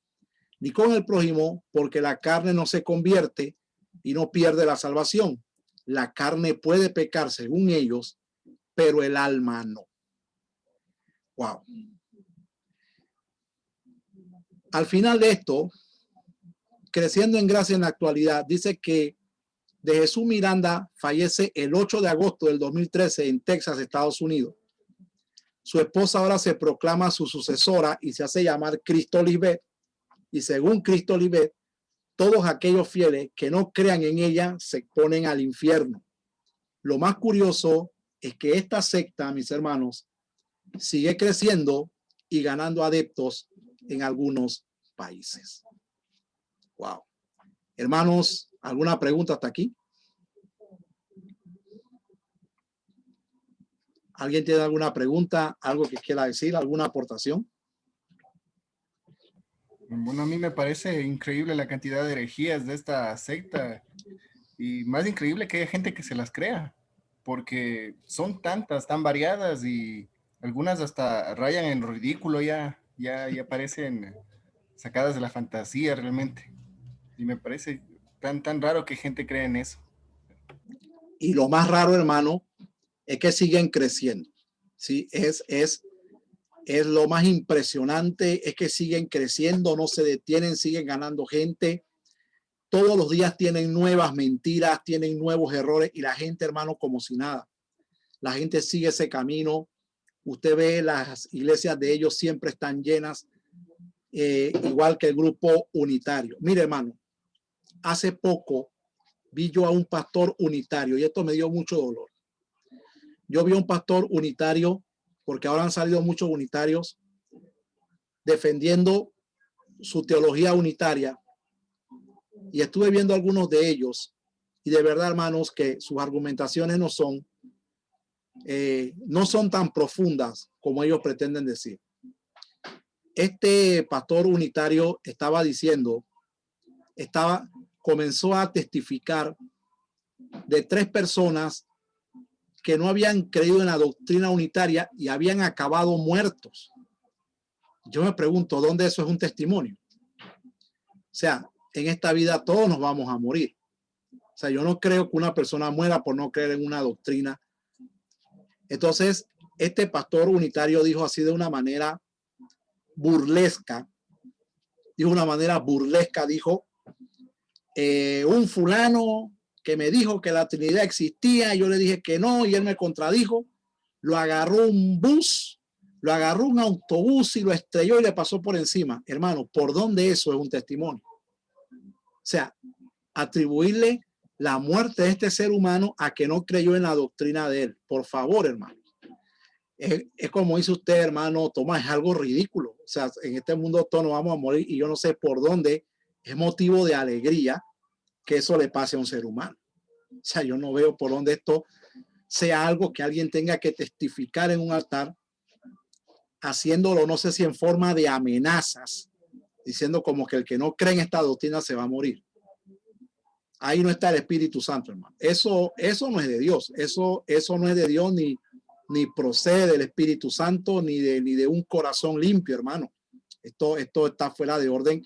ni con el prójimo, porque la carne no se convierte y no pierde la salvación. La carne puede pecar según ellos, pero el alma no. Wow. Al final de esto, Creciendo en Gracia en la actualidad, dice que de Jesús Miranda fallece el 8 de agosto del 2013 en Texas, Estados Unidos. Su esposa ahora se proclama su sucesora y se hace llamar Cristo Libet. Y según Cristo Libet, todos aquellos fieles que no crean en ella se ponen al infierno. Lo más curioso es que esta secta, mis hermanos, sigue creciendo y ganando adeptos en algunos países. Wow. Hermanos, ¿alguna pregunta hasta aquí? ¿Alguien tiene alguna pregunta? ¿Algo que quiera decir? ¿Alguna aportación? Bueno, a mí me parece increíble la cantidad de herejías de esta secta y más increíble que haya gente que se las crea, porque son tantas, tan variadas y algunas hasta rayan en lo ridículo, ya parecen sacadas de la fantasía realmente. Y me parece tan raro que gente cree en eso. Y lo más raro, hermano, es que siguen creciendo. Sí, es lo más impresionante, es que siguen creciendo, no se detienen, siguen ganando gente. Todos los días tienen nuevas mentiras, tienen nuevos errores y la gente, hermano, como si nada. La gente sigue ese camino. Usted ve las iglesias de ellos siempre están llenas, igual que el grupo unitario. Mire, hermano, hace poco vi yo a un pastor unitario y esto me dio mucho dolor. Yo vi a un pastor unitario, porque ahora han salido muchos unitarios defendiendo su teología unitaria, y estuve viendo algunos de ellos y de verdad, hermanos, que sus argumentaciones no son tan profundas como ellos pretenden decir. Este pastor unitario comenzó a testificar de 3 personas que no habían creído en la doctrina unitaria y habían acabado muertos. Yo me pregunto, ¿dónde eso es un testimonio? O sea, en esta vida todos nos vamos a morir. O sea, yo no creo que una persona muera por no creer en una doctrina. Entonces, este pastor unitario dijo así de una manera burlesca, dijo, un fulano que me dijo que la Trinidad existía, yo le dije que no, y él me contradijo, lo agarró un autobús y lo estrelló y le pasó por encima. Hermano, ¿por dónde eso es un testimonio? O sea, atribuirle la muerte de este ser humano a que no creyó en la doctrina de él. Por favor, hermano. Es como dice usted, hermano Tomás, es algo ridículo. O sea, en este mundo todos nos vamos a morir y yo no sé por dónde es motivo de alegría que eso le pase a un ser humano. O sea, yo no veo por dónde esto sea algo que alguien tenga que testificar en un altar, haciéndolo, no sé si en forma de amenazas, diciendo como que el que no cree en esta doctrina se va a morir. Ahí no está el Espíritu Santo, hermano. Eso no es de Dios. Eso no es de Dios, ni procede del Espíritu Santo, ni de un corazón limpio, hermano. Esto está fuera de orden.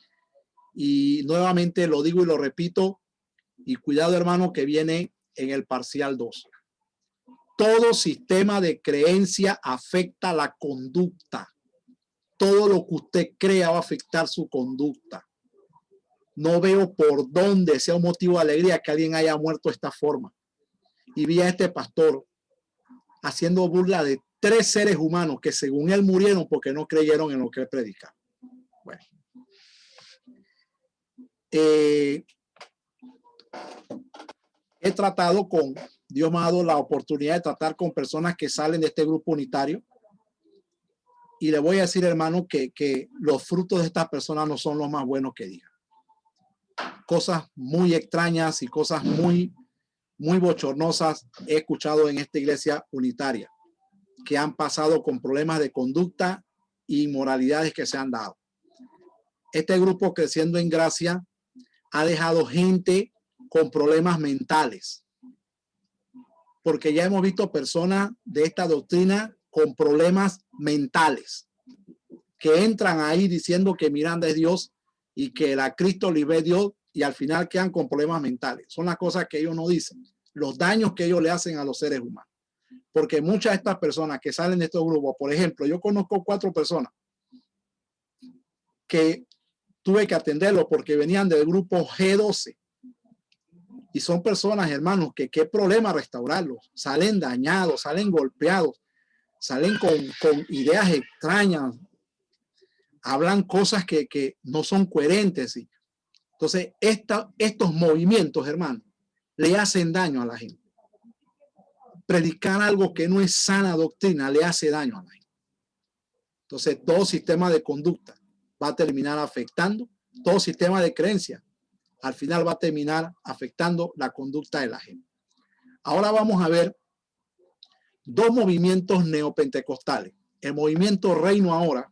Y nuevamente lo digo y lo repito, y cuidado hermano que viene en el parcial 2. Todo sistema de creencia afecta la conducta. Todo lo que usted crea va a afectar su conducta. No veo por dónde sea un motivo de alegría que alguien haya muerto de esta forma. Y vi a este pastor haciendo burla de 3 seres humanos que según él murieron porque no creyeron en lo que él predicaba. Bueno. He tratado con, Dios me ha dado la oportunidad de tratar con personas que salen de este grupo unitario. Y le voy a decir, hermano, que los frutos de estas personas no son los más buenos que digan. Cosas muy extrañas y cosas muy bochornosas he escuchado en esta iglesia unitaria, que han pasado con problemas de conducta e inmoralidades que se han dado. Este grupo Creciendo en Gracia ha dejado gente con problemas mentales, porque ya hemos visto personas de esta doctrina con problemas mentales que entran ahí diciendo que Miranda es Dios y que la Cristo libre Dios, y al final quedan con problemas mentales. Son las cosas que ellos no dicen, los daños que ellos le hacen a los seres humanos. Porque muchas de estas personas que salen de estos grupos, por ejemplo, yo conozco 4 personas que tuve que atenderlo porque venían del grupo G12. Y son personas, hermanos, que qué problema restaurarlos. Salen dañados, salen golpeados, salen con ideas extrañas, hablan cosas que no son coherentes. Entonces, estos movimientos, hermanos, le hacen daño a la gente. Predicar algo que no es sana doctrina le hace daño a la gente. Entonces, todo sistema de conducta va a terminar afectando, todo sistema de creencia al final va a terminar afectando la conducta de la gente. Ahora vamos a ver 2 movimientos neopentecostales, el movimiento Reino Ahora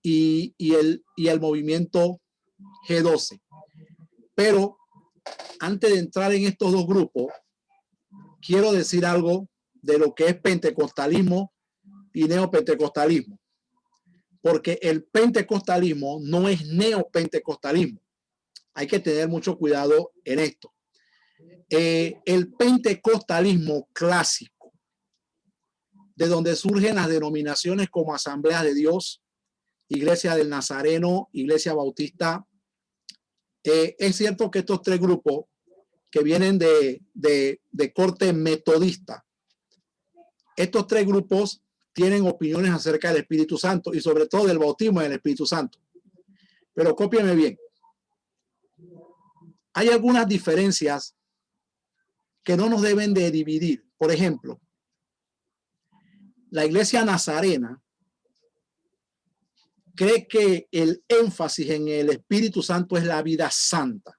y el movimiento G12. Pero antes de entrar en estos 2 grupos, quiero decir algo de lo que es pentecostalismo y neopentecostalismo, porque el pentecostalismo no es neopentecostalismo. Hay que tener mucho cuidado en esto. El pentecostalismo clásico, de donde surgen las denominaciones como Asambleas de Dios, Iglesia del Nazareno, Iglesia Bautista, es cierto que estos 3 grupos que vienen de corte metodista, estos 3 grupos tienen opiniones acerca del Espíritu Santo y sobre todo del bautismo del Espíritu Santo. Pero cópiame bien. Hay algunas diferencias que no nos deben de dividir. Por ejemplo, la Iglesia Nazarena cree que el énfasis en el Espíritu Santo es la vida santa.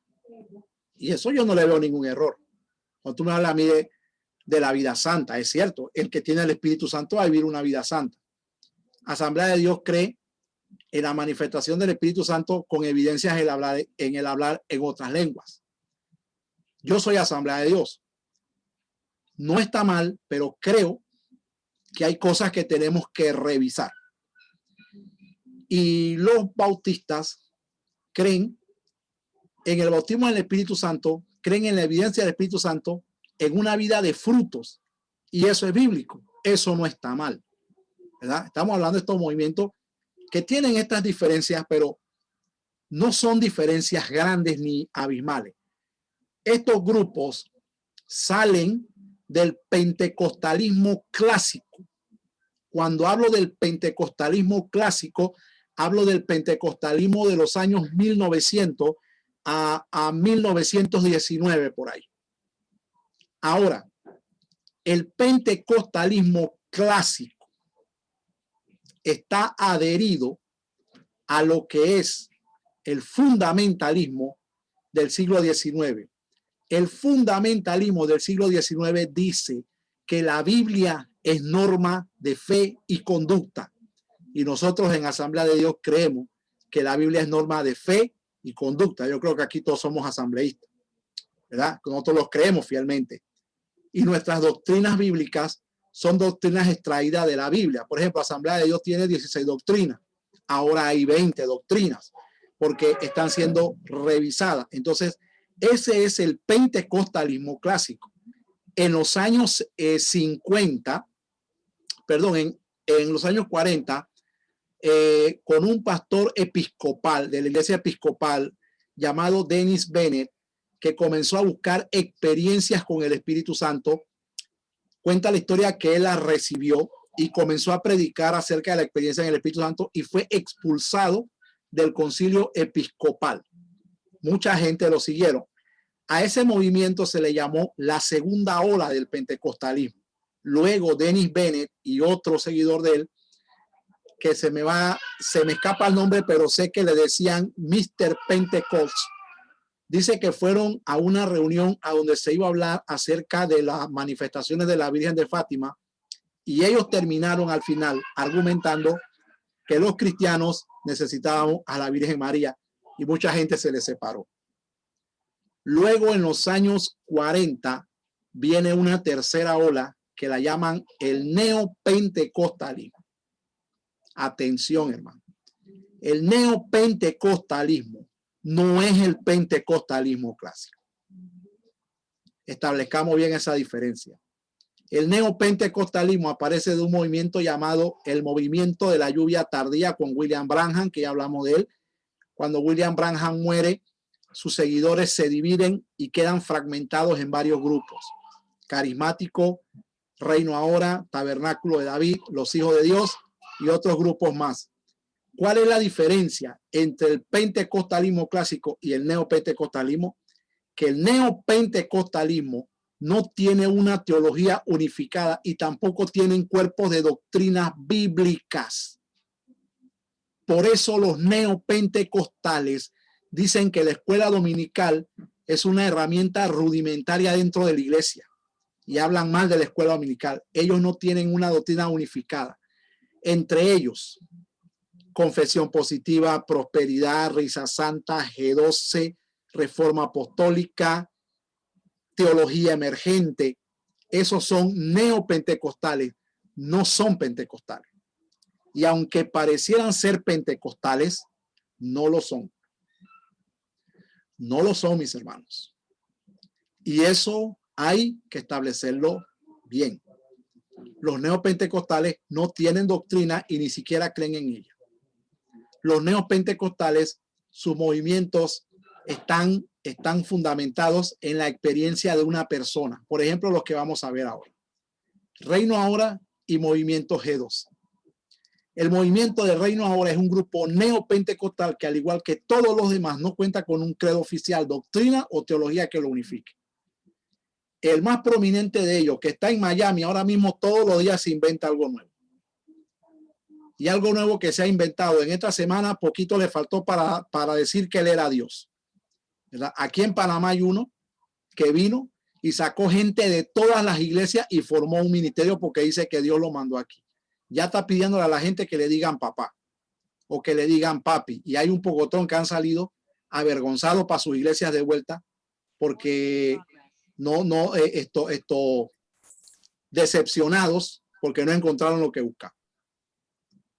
Y eso yo no le veo ningún error. Cuando tú me hablas a mí de la vida santa, es cierto, el que tiene el Espíritu Santo va a vivir una vida santa. Asamblea de Dios cree en la manifestación del Espíritu Santo con evidencias en el hablar en otras lenguas. Yo soy Asamblea de Dios. No está mal, pero creo que hay cosas que tenemos que revisar. Y los bautistas creen en el bautismo del Espíritu Santo, creen en la evidencia del Espíritu Santo en una vida de frutos. Y eso es bíblico. Eso no está mal, ¿verdad? Estamos hablando de estos movimientos que tienen estas diferencias, pero no son diferencias grandes ni abismales. Estos grupos salen del pentecostalismo clásico. Cuando hablo del pentecostalismo clásico, hablo del pentecostalismo de los años 1900 a 1919 por ahí. Ahora, el pentecostalismo clásico está adherido a lo que es el fundamentalismo del siglo XIX. El fundamentalismo del siglo XIX dice que la Biblia es norma de fe y conducta. Y nosotros en Asamblea de Dios creemos que la Biblia es norma de fe y conducta. Yo creo que aquí todos somos asambleístas, ¿verdad? Nosotros los creemos fielmente. Y nuestras doctrinas bíblicas son doctrinas extraídas de la Biblia. Por ejemplo, Asamblea de Dios tiene 16 doctrinas. Ahora hay 20 doctrinas. porque están siendo revisadas. Entonces, ese es el pentecostalismo clásico. En los años 50, perdón, en los años 40, con un pastor episcopal de la iglesia episcopal llamado Dennis Bennett, que comenzó a buscar experiencias con el Espíritu Santo. Cuenta la historia que él la recibió y comenzó a predicar acerca de la experiencia en el Espíritu Santo y fue expulsado del concilio episcopal. Mucha gente lo siguieron. A ese movimiento se le llamó la segunda ola del pentecostalismo. Luego Dennis Bennett y otro seguidor de él, que se me escapa el nombre, pero sé que le decían Mr. Pentecost, dice que fueron a una reunión a donde se iba a hablar acerca de las manifestaciones de la Virgen de Fátima, y ellos terminaron al final argumentando que los cristianos necesitábamos a la Virgen María, y mucha gente se les separó. Luego, en los años 40, viene una tercera ola que la llaman el neopentecostalismo. Atención, hermano. El neopentecostalismo no es el pentecostalismo clásico. Establezcamos bien esa diferencia. El neopentecostalismo aparece de un movimiento llamado el movimiento de la lluvia tardía con William Branham, que ya hablamos de él. Cuando William Branham muere, sus seguidores se dividen y quedan fragmentados en varios grupos: carismático, reino ahora, tabernáculo de David, los hijos de Dios y otros grupos más. ¿Cuál es la diferencia entre el pentecostalismo clásico y el neopentecostalismo? Que el neopentecostalismo no tiene una teología unificada y tampoco tienen cuerpos de doctrinas bíblicas. Por eso los neopentecostales dicen que la escuela dominical es una herramienta rudimentaria dentro de la iglesia y hablan mal de la escuela dominical. Ellos no tienen una doctrina unificada. Entre ellos, confesión positiva, prosperidad, risa santa, G12, reforma apostólica, teología emergente. Esos son neopentecostales, no son pentecostales. Y aunque parecieran ser pentecostales, no lo son. No lo son, mis hermanos. Y eso hay que establecerlo bien. Los neopentecostales no tienen doctrina y ni siquiera creen en ella. Los neopentecostales, sus movimientos están fundamentados en la experiencia de una persona. Por ejemplo, los que vamos a ver ahora. Reino Ahora y Movimiento G2. El movimiento de Reino Ahora es un grupo neopentecostal que, al igual que todos los demás, no cuenta con un credo oficial, doctrina o teología que lo unifique. El más prominente de ellos, que está en Miami, ahora mismo todos los días se inventa algo nuevo. Y algo nuevo que se ha inventado en esta semana, poquito le faltó para decir que él era Dios, ¿verdad? Aquí en Panamá hay uno que vino y sacó gente de todas las iglesias y formó un ministerio porque dice que Dios lo mandó aquí. Ya está pidiéndole a la gente que le digan papá o que le digan papi. Y hay un pocotón que han salido avergonzados para sus iglesias de vuelta porque decepcionados porque no encontraron lo que buscaban.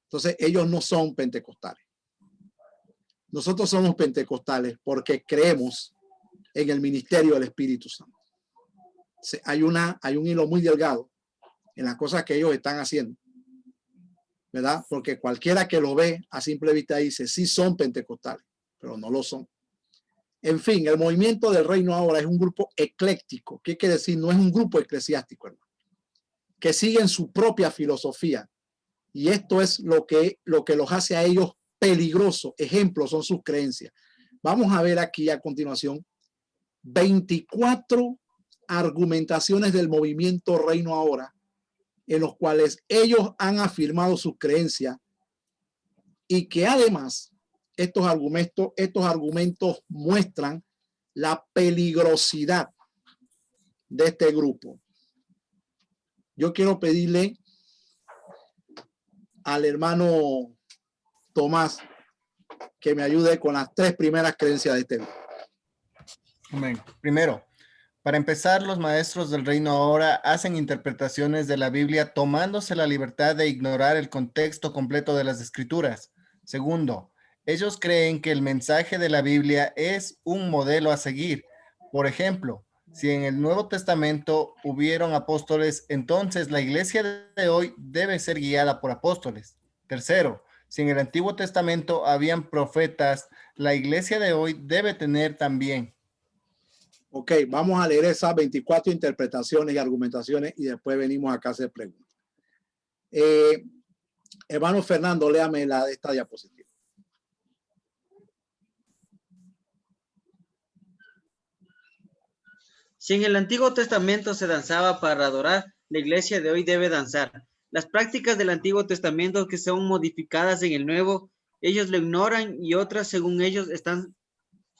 Entonces ellos no son pentecostales. Nosotros somos pentecostales porque creemos en el ministerio del Espíritu Santo. Hay un hilo muy delgado en las cosas que ellos están haciendo, ¿verdad? Porque cualquiera que lo ve a simple vista dice, sí son pentecostales, pero no lo son. En fin, el movimiento del Reino Ahora es un grupo ecléctico. ¿Qué quiere decir? No es un grupo eclesiástico, hermano, que siguen su propia filosofía. Y esto es lo que los hace a ellos peligrosos. Ejemplos son sus creencias. Vamos a ver aquí a continuación 24 argumentaciones del movimiento Reino Ahora, en los cuales ellos han afirmado sus creencias y que además estos argumentos muestran la peligrosidad de este grupo. Yo quiero pedirle al hermano Tomás que me ayude con las 3 primeras creencias de este grupo. Amén. Primero, para empezar, los maestros del Reino Ahora hacen interpretaciones de la Biblia tomándose la libertad de ignorar el contexto completo de las Escrituras. Segundo, Ellos creen que el mensaje de la Biblia es un modelo a seguir. Por ejemplo, si en el Nuevo Testamento hubieron apóstoles, entonces la iglesia de hoy debe ser guiada por apóstoles. Tercero, si en el Antiguo Testamento habían profetas, la iglesia de hoy debe tener también. Ok, vamos a leer esas 24 interpretaciones y argumentaciones y después venimos acá a hacer preguntas. Hermano Fernando, léame la de esta diapositiva. Si en el Antiguo Testamento se danzaba para adorar, la iglesia de hoy debe danzar. Las prácticas del Antiguo Testamento que son modificadas en el Nuevo, ellos lo ignoran y otras, según ellos, están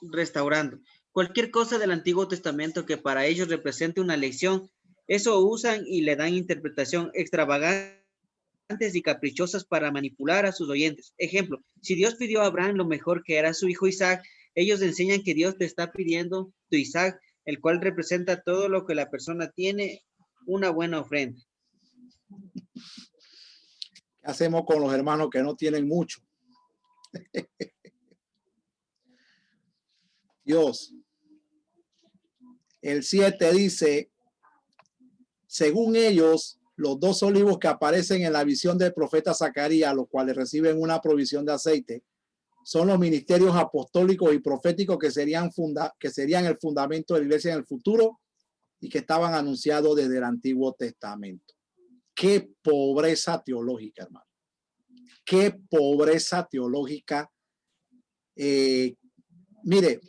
restaurando. Cualquier cosa del Antiguo Testamento que para ellos represente una lección, eso usan y le dan interpretación extravagante y caprichosas para manipular a sus oyentes. Ejemplo, si Dios pidió a Abraham lo mejor que era su hijo Isaac, ellos enseñan que Dios te está pidiendo tu Isaac, el cual representa todo lo que la persona tiene, una buena ofrenda. ¿Qué hacemos con los hermanos que no tienen mucho? Dios. El 7 dice, según ellos, los 2 olivos que aparecen en la visión del profeta Zacarías, los cuales reciben una provisión de aceite, son los ministerios apostólicos y proféticos que serían el fundamento de la iglesia en el futuro y que estaban anunciados desde el Antiguo Testamento. Qué pobreza teológica, hermano. Qué pobreza teológica. Mire,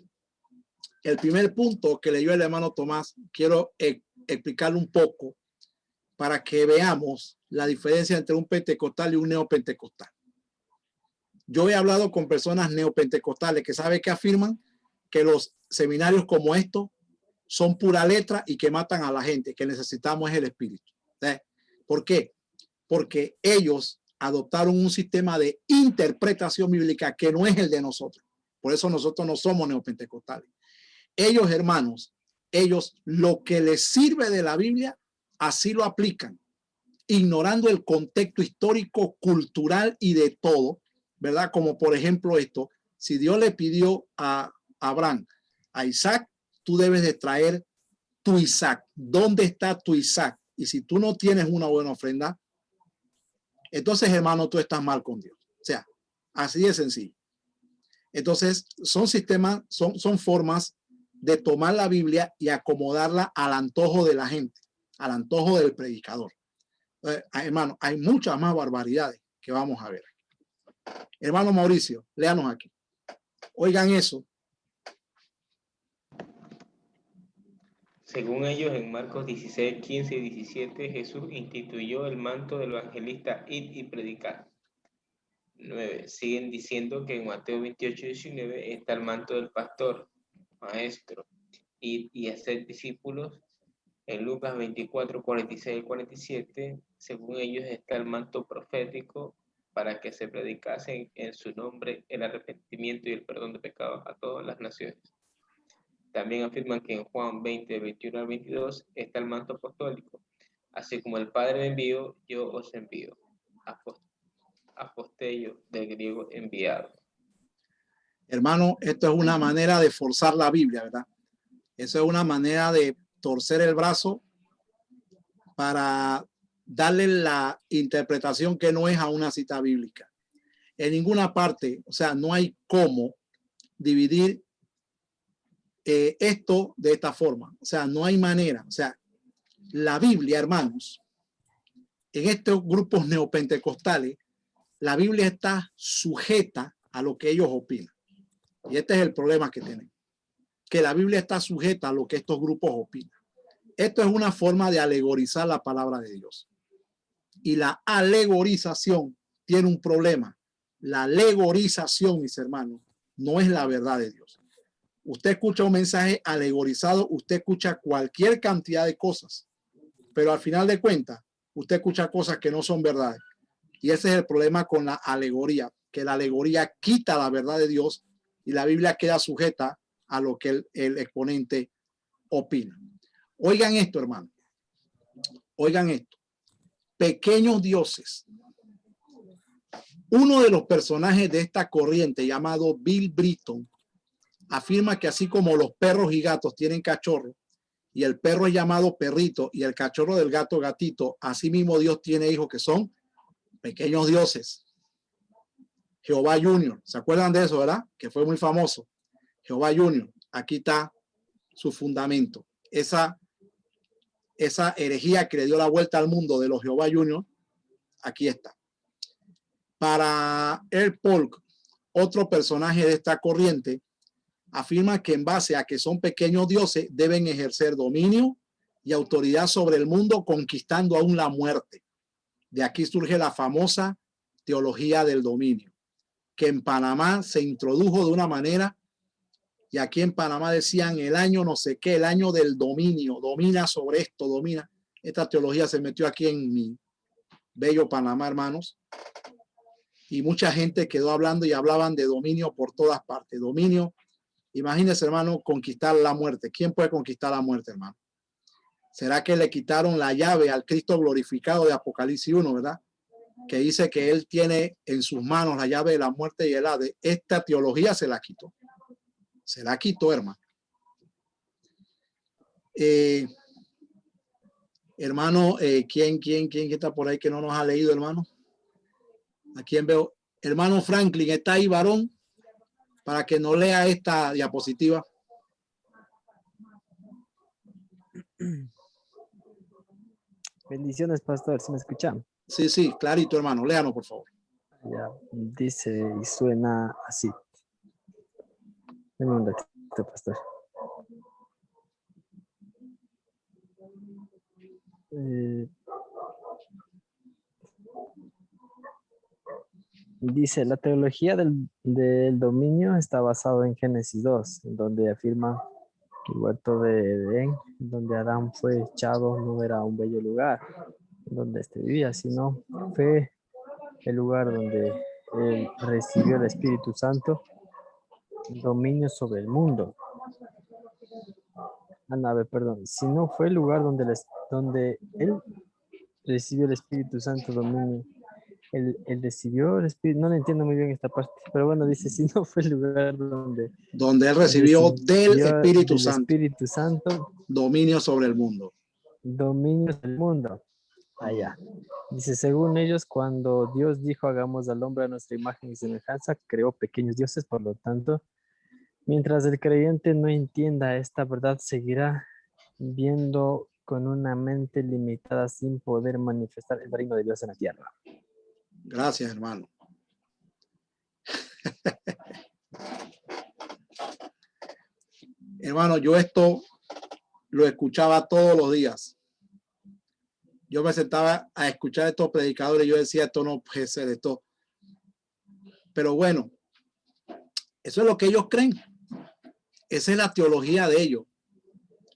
el primer punto que leyó el hermano Tomás, quiero explicarlo un poco para que veamos la diferencia entre un pentecostal y un neopentecostal. Yo he hablado con personas neopentecostales que saben que afirman que los seminarios como estos son pura letra y que matan a la gente, que necesitamos es el espíritu. ¿Por qué? Porque ellos adoptaron un sistema de interpretación bíblica que no es el de nosotros. Por eso nosotros no somos neopentecostales. Ellos, hermanos, ellos lo que les sirve de la Biblia, así lo aplican, ignorando el contexto histórico, cultural y de todo, ¿verdad? Como por ejemplo esto, si Dios le pidió a Abraham, a Isaac, tú debes de traer tu Isaac. ¿Dónde está tu Isaac? Y si tú no tienes una buena ofrenda, entonces, hermano, tú estás mal con Dios. O sea, así de sencillo. Entonces, son sistemas, son formas de tomar la Biblia y acomodarla al antojo de la gente, al antojo del predicador. Hermano, hay muchas más barbaridades que vamos a ver. Hermano Mauricio, léanos aquí. Oigan eso. Según ellos, en Marcos 16, 15 y 17, Jesús instituyó el manto del evangelista id y predicar. 9. Siguen diciendo que en Mateo 28, 19 está el manto del pastor, maestro, id y hacer discípulos. En Lucas 24, 46 y 47, según ellos está el manto profético para que se predicase en su nombre el arrepentimiento y el perdón de pecados a todas las naciones. También afirman que en Juan 20, 21 al 22 está el manto apostólico. Así como el Padre me envió, yo os envío. Apostello, del griego enviado. Hermano, esto es una manera de forzar la Biblia, ¿verdad? Eso es una manera de torcer el brazo para darle la interpretación que no es a una cita bíblica. En ninguna parte, o sea, no hay cómo dividir esto de esta forma. O sea, no hay manera. O sea, la Biblia, hermanos, en estos grupos neopentecostales, la Biblia está sujeta a lo que ellos opinan. Y este es el problema que tienen, que la Biblia está sujeta a lo que estos grupos opinan. Esto es una forma de alegorizar la palabra de Dios. Y la alegorización tiene un problema. La alegorización, mis hermanos, no es la verdad de Dios. Usted escucha un mensaje alegorizado, usted escucha cualquier cantidad de cosas, pero al final de cuentas, usted escucha cosas que no son verdades. Y ese es el problema con la alegoría, que la alegoría quita la verdad de Dios y la Biblia queda sujeta a lo que el exponente opina. Oigan esto, hermano. Oigan esto. Pequeños dioses. Uno de los personajes de esta corriente, llamado Bill Britton, afirma que así como los perros y gatos tienen cachorro, y el perro es llamado perrito, y el cachorro del gato gatito, así mismo Dios tiene hijos que son pequeños dioses. Jehová Junior, ¿se acuerdan de eso, verdad? Que fue muy famoso. Jehová Junior, aquí está su fundamento. Esa herejía que le dio la vuelta al mundo de los Jehová Junior, aquí está. Para Earl Polk, otro personaje de esta corriente, afirma que en base a que son pequeños dioses, deben ejercer dominio y autoridad sobre el mundo, conquistando aún la muerte. De aquí surge la famosa teología del dominio, que en Panamá se introdujo de una manera, y aquí en Panamá decían el año no sé qué, el año del dominio, domina sobre esto, domina. Esta teología se metió aquí en mi bello Panamá, hermanos, y mucha gente quedó hablando y hablaban de dominio por todas partes. Dominio, imagínense, hermano, conquistar la muerte. ¿Quién puede conquistar la muerte, hermano? ¿Será que le quitaron la llave al Cristo glorificado de Apocalipsis 1, verdad? Que dice que él tiene en sus manos la llave de la muerte y el Hades. Esta teología se la quitó. Se la quitó, hermano. Hermano, ¿quién está por ahí que no nos ha leído, hermano? ¿A quién veo? Hermano Franklin, ¿está ahí, varón? Para que nos lea esta diapositiva. Bendiciones, pastor, ¿se me escuchan? Sí, sí, clarito, hermano. Léanos, por favor. Ya, dice y suena así. Deme un ratito, pastor. Dice, la teología del dominio está basado en Génesis 2, en donde afirma que el huerto de Edén, donde Adán fue echado, no era un bello lugar donde vivía, sino fue el lugar donde él recibió el Espíritu Santo, dominio sobre el mundo. Si no fue el lugar donde él recibió el Espíritu Santo, dominio. Él recibió el Espíritu, no le entiendo muy bien esta parte, pero bueno, dice, si no fue el lugar donde él recibió del Espíritu Santo, dominio sobre el mundo. Dominio del mundo. Allá. Dice, según ellos, cuando Dios dijo, hagamos al hombre a nuestra imagen y semejanza, creó pequeños dioses, por lo tanto, mientras el creyente no entienda esta verdad, seguirá viendo con una mente limitada sin poder manifestar el reino de Dios en la tierra. Gracias, hermano. Hermano, yo esto lo escuchaba todos los días. Yo me sentaba a escuchar a estos predicadores y yo decía, esto no puede ser esto. Pero bueno, eso es lo que ellos creen. Esa es la teología de ellos.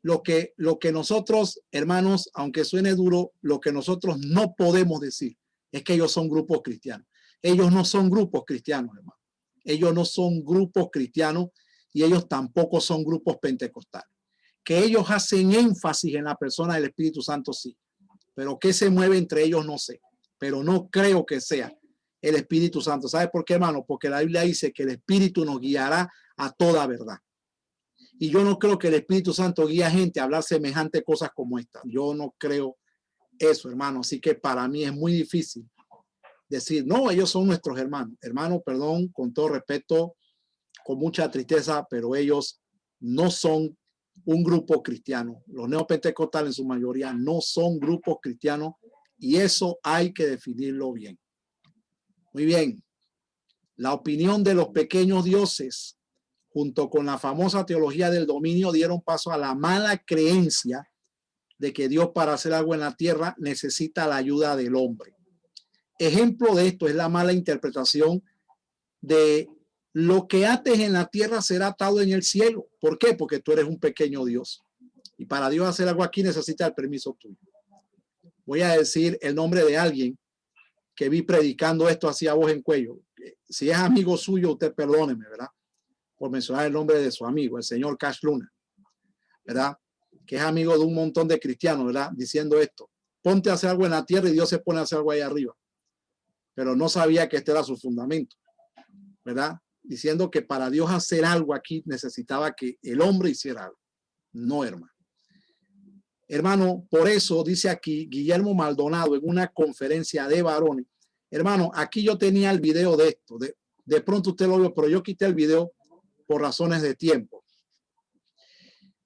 Lo que nosotros, hermanos, aunque suene duro, lo que nosotros no podemos decir es que ellos son grupos cristianos. Ellos no son grupos cristianos, hermano. Ellos no son grupos cristianos y ellos tampoco son grupos pentecostales. Que ellos hacen énfasis en la persona del Espíritu Santo, sí. Pero qué se mueve entre ellos, no sé. Pero no creo que sea el Espíritu Santo. ¿Sabe por qué, hermano? Porque la Biblia dice que el Espíritu nos guiará a toda verdad. Y yo no creo que el Espíritu Santo guíe a gente a hablar semejante cosas como esta. Yo no creo eso, hermano. Así que para mí es muy difícil decir, no, ellos son nuestros hermanos. Hermano, perdón, con todo respeto, con mucha tristeza, pero ellos no son un grupo cristiano. Los neopentecostales en su mayoría no son grupos cristianos y eso hay que definirlo bien. Muy bien. La opinión de los pequeños dioses junto con la famosa teología del dominio dieron paso a la mala creencia de que Dios para hacer algo en la tierra necesita la ayuda del hombre. Ejemplo de esto es la mala interpretación de lo que ates en la tierra será atado en el cielo. ¿Por qué? Porque tú eres un pequeño Dios. Y para Dios hacer algo aquí necesita el permiso tuyo. Voy a decir el nombre de alguien que vi predicando esto así a voz en cuello. Si es amigo suyo, usted perdóneme, ¿verdad? Por mencionar el nombre de su amigo, el señor Cash Luna, ¿verdad? Que es amigo de un montón de cristianos, ¿verdad? Diciendo esto. Ponte a hacer algo en la tierra y Dios se pone a hacer algo ahí arriba. pero no sabía que este era su fundamento, ¿verdad? Diciendo que para Dios hacer algo aquí necesitaba que el hombre hiciera algo. No, hermano. Hermano, por eso dice aquí Guillermo Maldonado en una conferencia de varones. Hermano, aquí yo tenía el video de esto. De pronto usted lo vio, pero yo quité el video por razones de tiempo.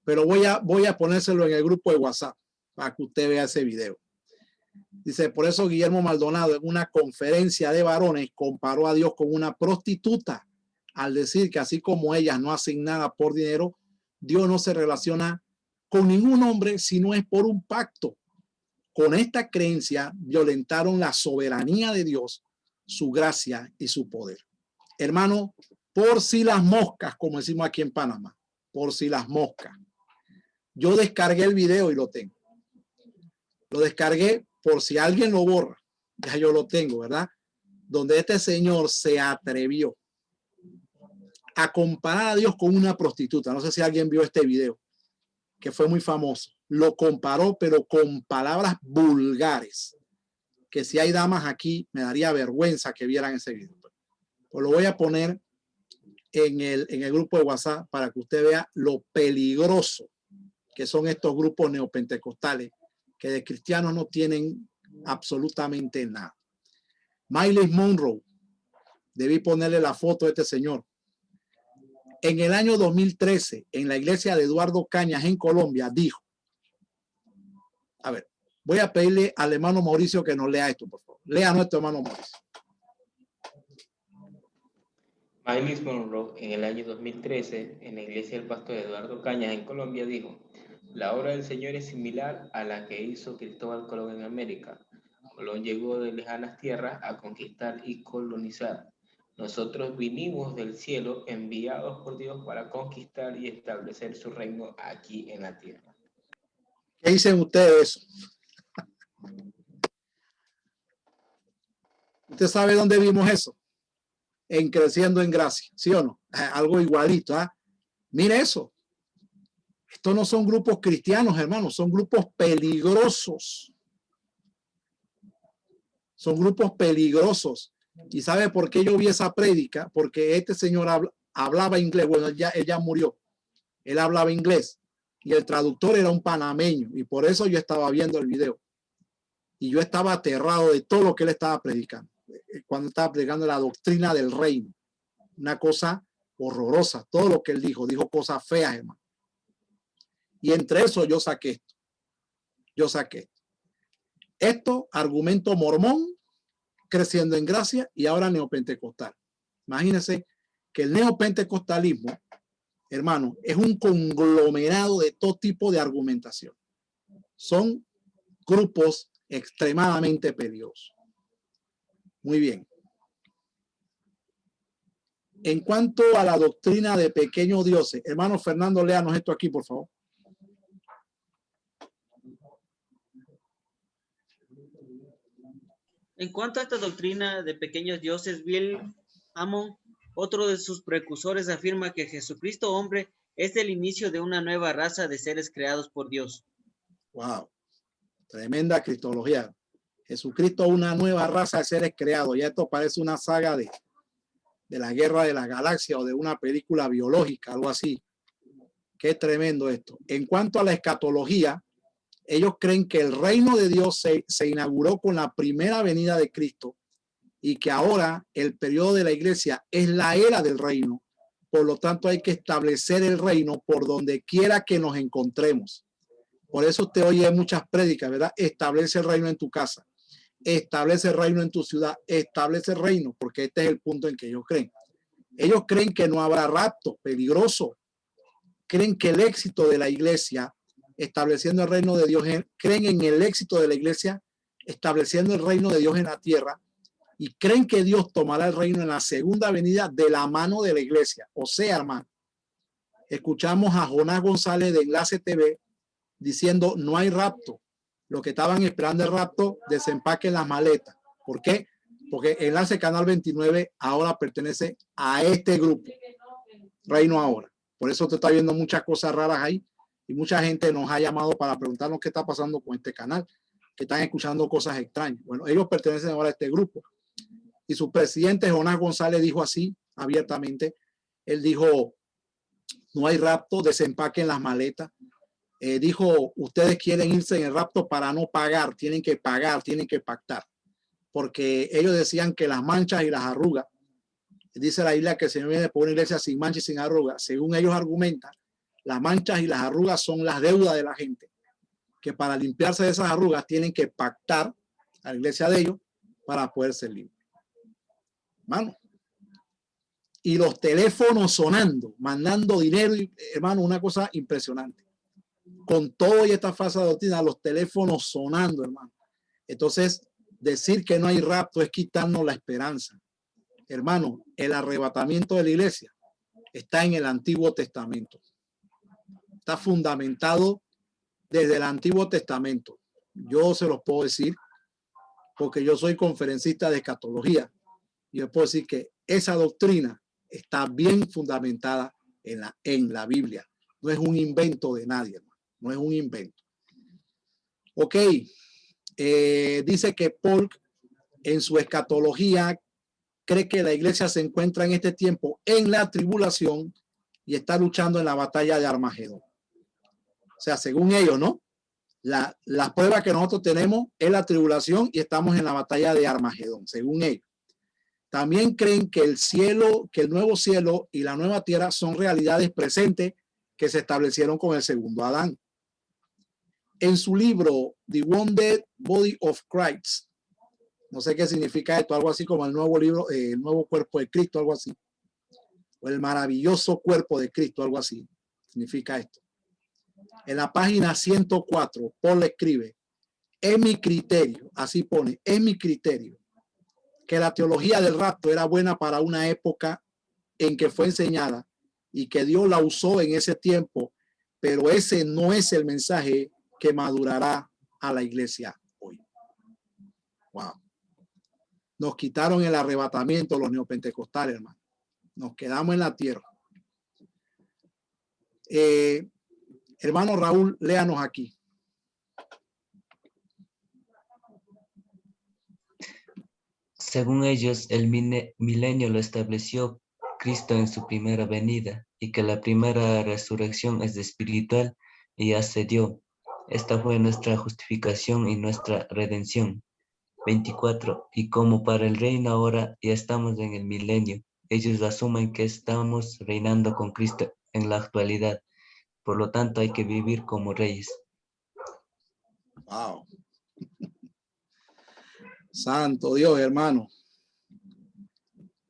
Pero voy a ponérselo en el grupo de WhatsApp para que usted vea ese video. Dice, por eso Guillermo Maldonado en una conferencia de varones comparó a Dios con una prostituta al decir que así como ellas no hacen nada por dinero, Dios no se relaciona con ningún hombre si no es por un pacto. Con esta creencia violentaron la soberanía de Dios, su gracia y su poder. Hermano, por si las moscas, como decimos aquí en Panamá, por si las moscas. Yo descargué el video y lo tengo. Lo descargué por si alguien lo borra. Ya yo lo tengo, ¿verdad? Donde este señor se atrevió a comparar a Dios con una prostituta. No sé si alguien vio este video, que fue muy famoso. Lo comparó, pero con palabras vulgares, que si hay damas aquí, me daría vergüenza que vieran ese video. Pues lo voy a poner en el grupo de WhatsApp para que usted vea lo peligroso que son estos grupos neopentecostales, que de cristianos no tienen absolutamente nada. Myles Monroe, debí ponerle la foto de este señor. En el año 2013, en la iglesia de Eduardo Cañas en Colombia, dijo, a ver, voy a pedirle al hermano Mauricio que nos lea esto, por favor. Lea a nuestro hermano Mauricio. Myles Monroe, en el año 2013, en la iglesia del pastor Eduardo Cañas en Colombia, dijo, la obra del Señor es similar a la que hizo Cristóbal Colón en América. Colón llegó de lejanas tierras a conquistar y colonizar. Nosotros vinimos del cielo enviados por Dios para conquistar y establecer su reino aquí en la tierra. ¿Qué dicen ustedes? ¿Usted sabe dónde vimos eso? En Creciendo en Gracia, ¿sí o no? Algo igualito, ¿ah? Mire eso. Estos no son grupos cristianos, hermanos, son grupos peligrosos. Son grupos peligrosos. ¿Y sabe por qué yo vi esa prédica? Porque este señor hablaba inglés. Bueno, ella murió. Él hablaba inglés. Y el traductor era un panameño. Y por eso yo estaba viendo el video. Y yo estaba aterrado de todo lo que él estaba predicando. Cuando estaba predicando la doctrina del reino. Una cosa horrorosa. Todo lo que él dijo cosas feas, hermano. Y entre eso yo saqué esto. Yo saqué esto, argumento mormón, Creciendo en Gracia y ahora neopentecostal. Imagínense que el neopentecostalismo, hermano, es un conglomerado de todo tipo de argumentación. Son grupos extremadamente peligrosos. Muy bien. En cuanto a la doctrina de pequeños dioses, hermano Fernando, léanos esto aquí, por favor. En cuanto a esta doctrina de pequeños dioses, Bill Hamon, otro de sus precursores, afirma que Jesucristo hombre es el inicio de una nueva raza de seres creados por Dios. Wow, tremenda cristología. Jesucristo, una nueva raza de seres creados. Ya esto parece una saga de la guerra de la galaxia o de una película biológica, algo así. Qué tremendo esto. En cuanto a la escatología, ellos creen que el reino de Dios se inauguró con la primera venida de Cristo y que ahora el periodo de la iglesia es la era del reino. Por lo tanto, hay que establecer el reino por donde quiera que nos encontremos. Por eso usted oye muchas prédicas, ¿verdad? Establece el reino en tu casa, establece el reino en tu ciudad, establece el reino, porque este es el punto en que ellos creen. Ellos creen que no habrá rapto peligroso. Creen que el éxito de la iglesia estableciendo el reino de Dios, creen en el éxito de la iglesia estableciendo el reino de Dios en la tierra y creen que Dios tomará el reino en la segunda venida de la mano de la iglesia. O sea, hermano, escuchamos a Jonás González de Enlace TV diciendo no hay rapto. Los que estaban esperando el rapto desempaquen las maletas. ¿Por qué? Porque Enlace Canal 29 ahora pertenece a este grupo, Reino Ahora. Por eso te está viendo muchas cosas raras ahí. Y mucha gente nos ha llamado para preguntarnos qué está pasando con este canal, que están escuchando cosas extrañas. Bueno, ellos pertenecen ahora a este grupo. Y su presidente, Jonás González, dijo así abiertamente. Él dijo, no hay rapto, desempaquen las maletas. Dijo, ustedes quieren irse en el rapto para no pagar, tienen que pactar. Porque ellos decían que las manchas y las arrugas, dice la Biblia que el Señor viene por una iglesia sin manchas y sin arrugas. Según ellos argumentan, las manchas y las arrugas son las deudas de la gente, que para limpiarse de esas arrugas tienen que pactar a la iglesia de ellos para poder ser libres. Hermano, y los teléfonos sonando, mandando dinero, hermano, una cosa impresionante. Con todo y esta falsa doctrina, los teléfonos sonando, hermano. Entonces, decir que no hay rapto es quitarnos la esperanza. Hermano, el arrebatamiento de la iglesia está en el Antiguo Testamento. Está fundamentado desde el Antiguo Testamento. Yo se los puedo decir porque yo soy conferencista de escatología. Y yo puedo decir que esa doctrina está bien fundamentada en la Biblia. No es un invento de nadie, hermano. No es un invento. Ok. Dice que Paul en su escatología cree que la iglesia se encuentra en este tiempo en la tribulación y está luchando en la batalla de Armagedón. O sea, según ellos, ¿no? La prueba que nosotros tenemos es la tribulación y estamos en la batalla de Armagedón, según ellos. También creen que el cielo, que el nuevo cielo y la nueva tierra son realidades presentes que se establecieron con el segundo Adán. En su libro, The Wounded Body of Christ, no sé qué significa esto, algo así como el nuevo libro, el nuevo cuerpo de Cristo, algo así. O el maravilloso cuerpo de Cristo, algo así. Significa esto. En la página 104, Paul escribe, es mi criterio, así pone, es mi criterio, que la teología del rapto era buena para una época en que fue enseñada y que Dios la usó en ese tiempo, pero ese no es el mensaje que madurará a la iglesia hoy. Wow. Nos quitaron el arrebatamiento los neopentecostales, hermano. Nos quedamos en la tierra. Hermano Raúl, léanos aquí. Según ellos, el milenio lo estableció Cristo en su primera venida y que la primera resurrección es espiritual y ya se dio. Esta fue nuestra justificación y nuestra redención. 24. Y como para el reino ahora ya estamos en el milenio, ellos asumen que estamos reinando con Cristo en la actualidad. Por lo tanto, hay que vivir como reyes. Wow. Santo Dios, hermano.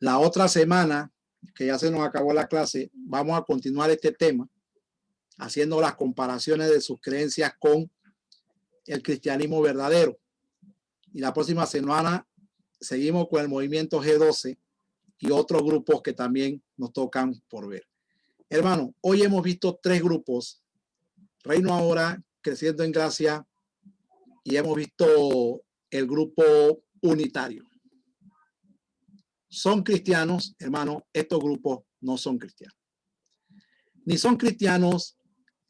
La otra semana, que ya se nos acabó la clase, vamos a continuar este tema, haciendo las comparaciones de sus creencias con el cristianismo verdadero. Y la próxima semana seguimos con el movimiento G12 y otros grupos que también nos tocan por ver. Hermano, hoy hemos visto 3 grupos, Reino Ahora, Creciendo en Gracia, y hemos visto el grupo unitario. Son cristianos, hermano, estos grupos no son cristianos. Ni son cristianos,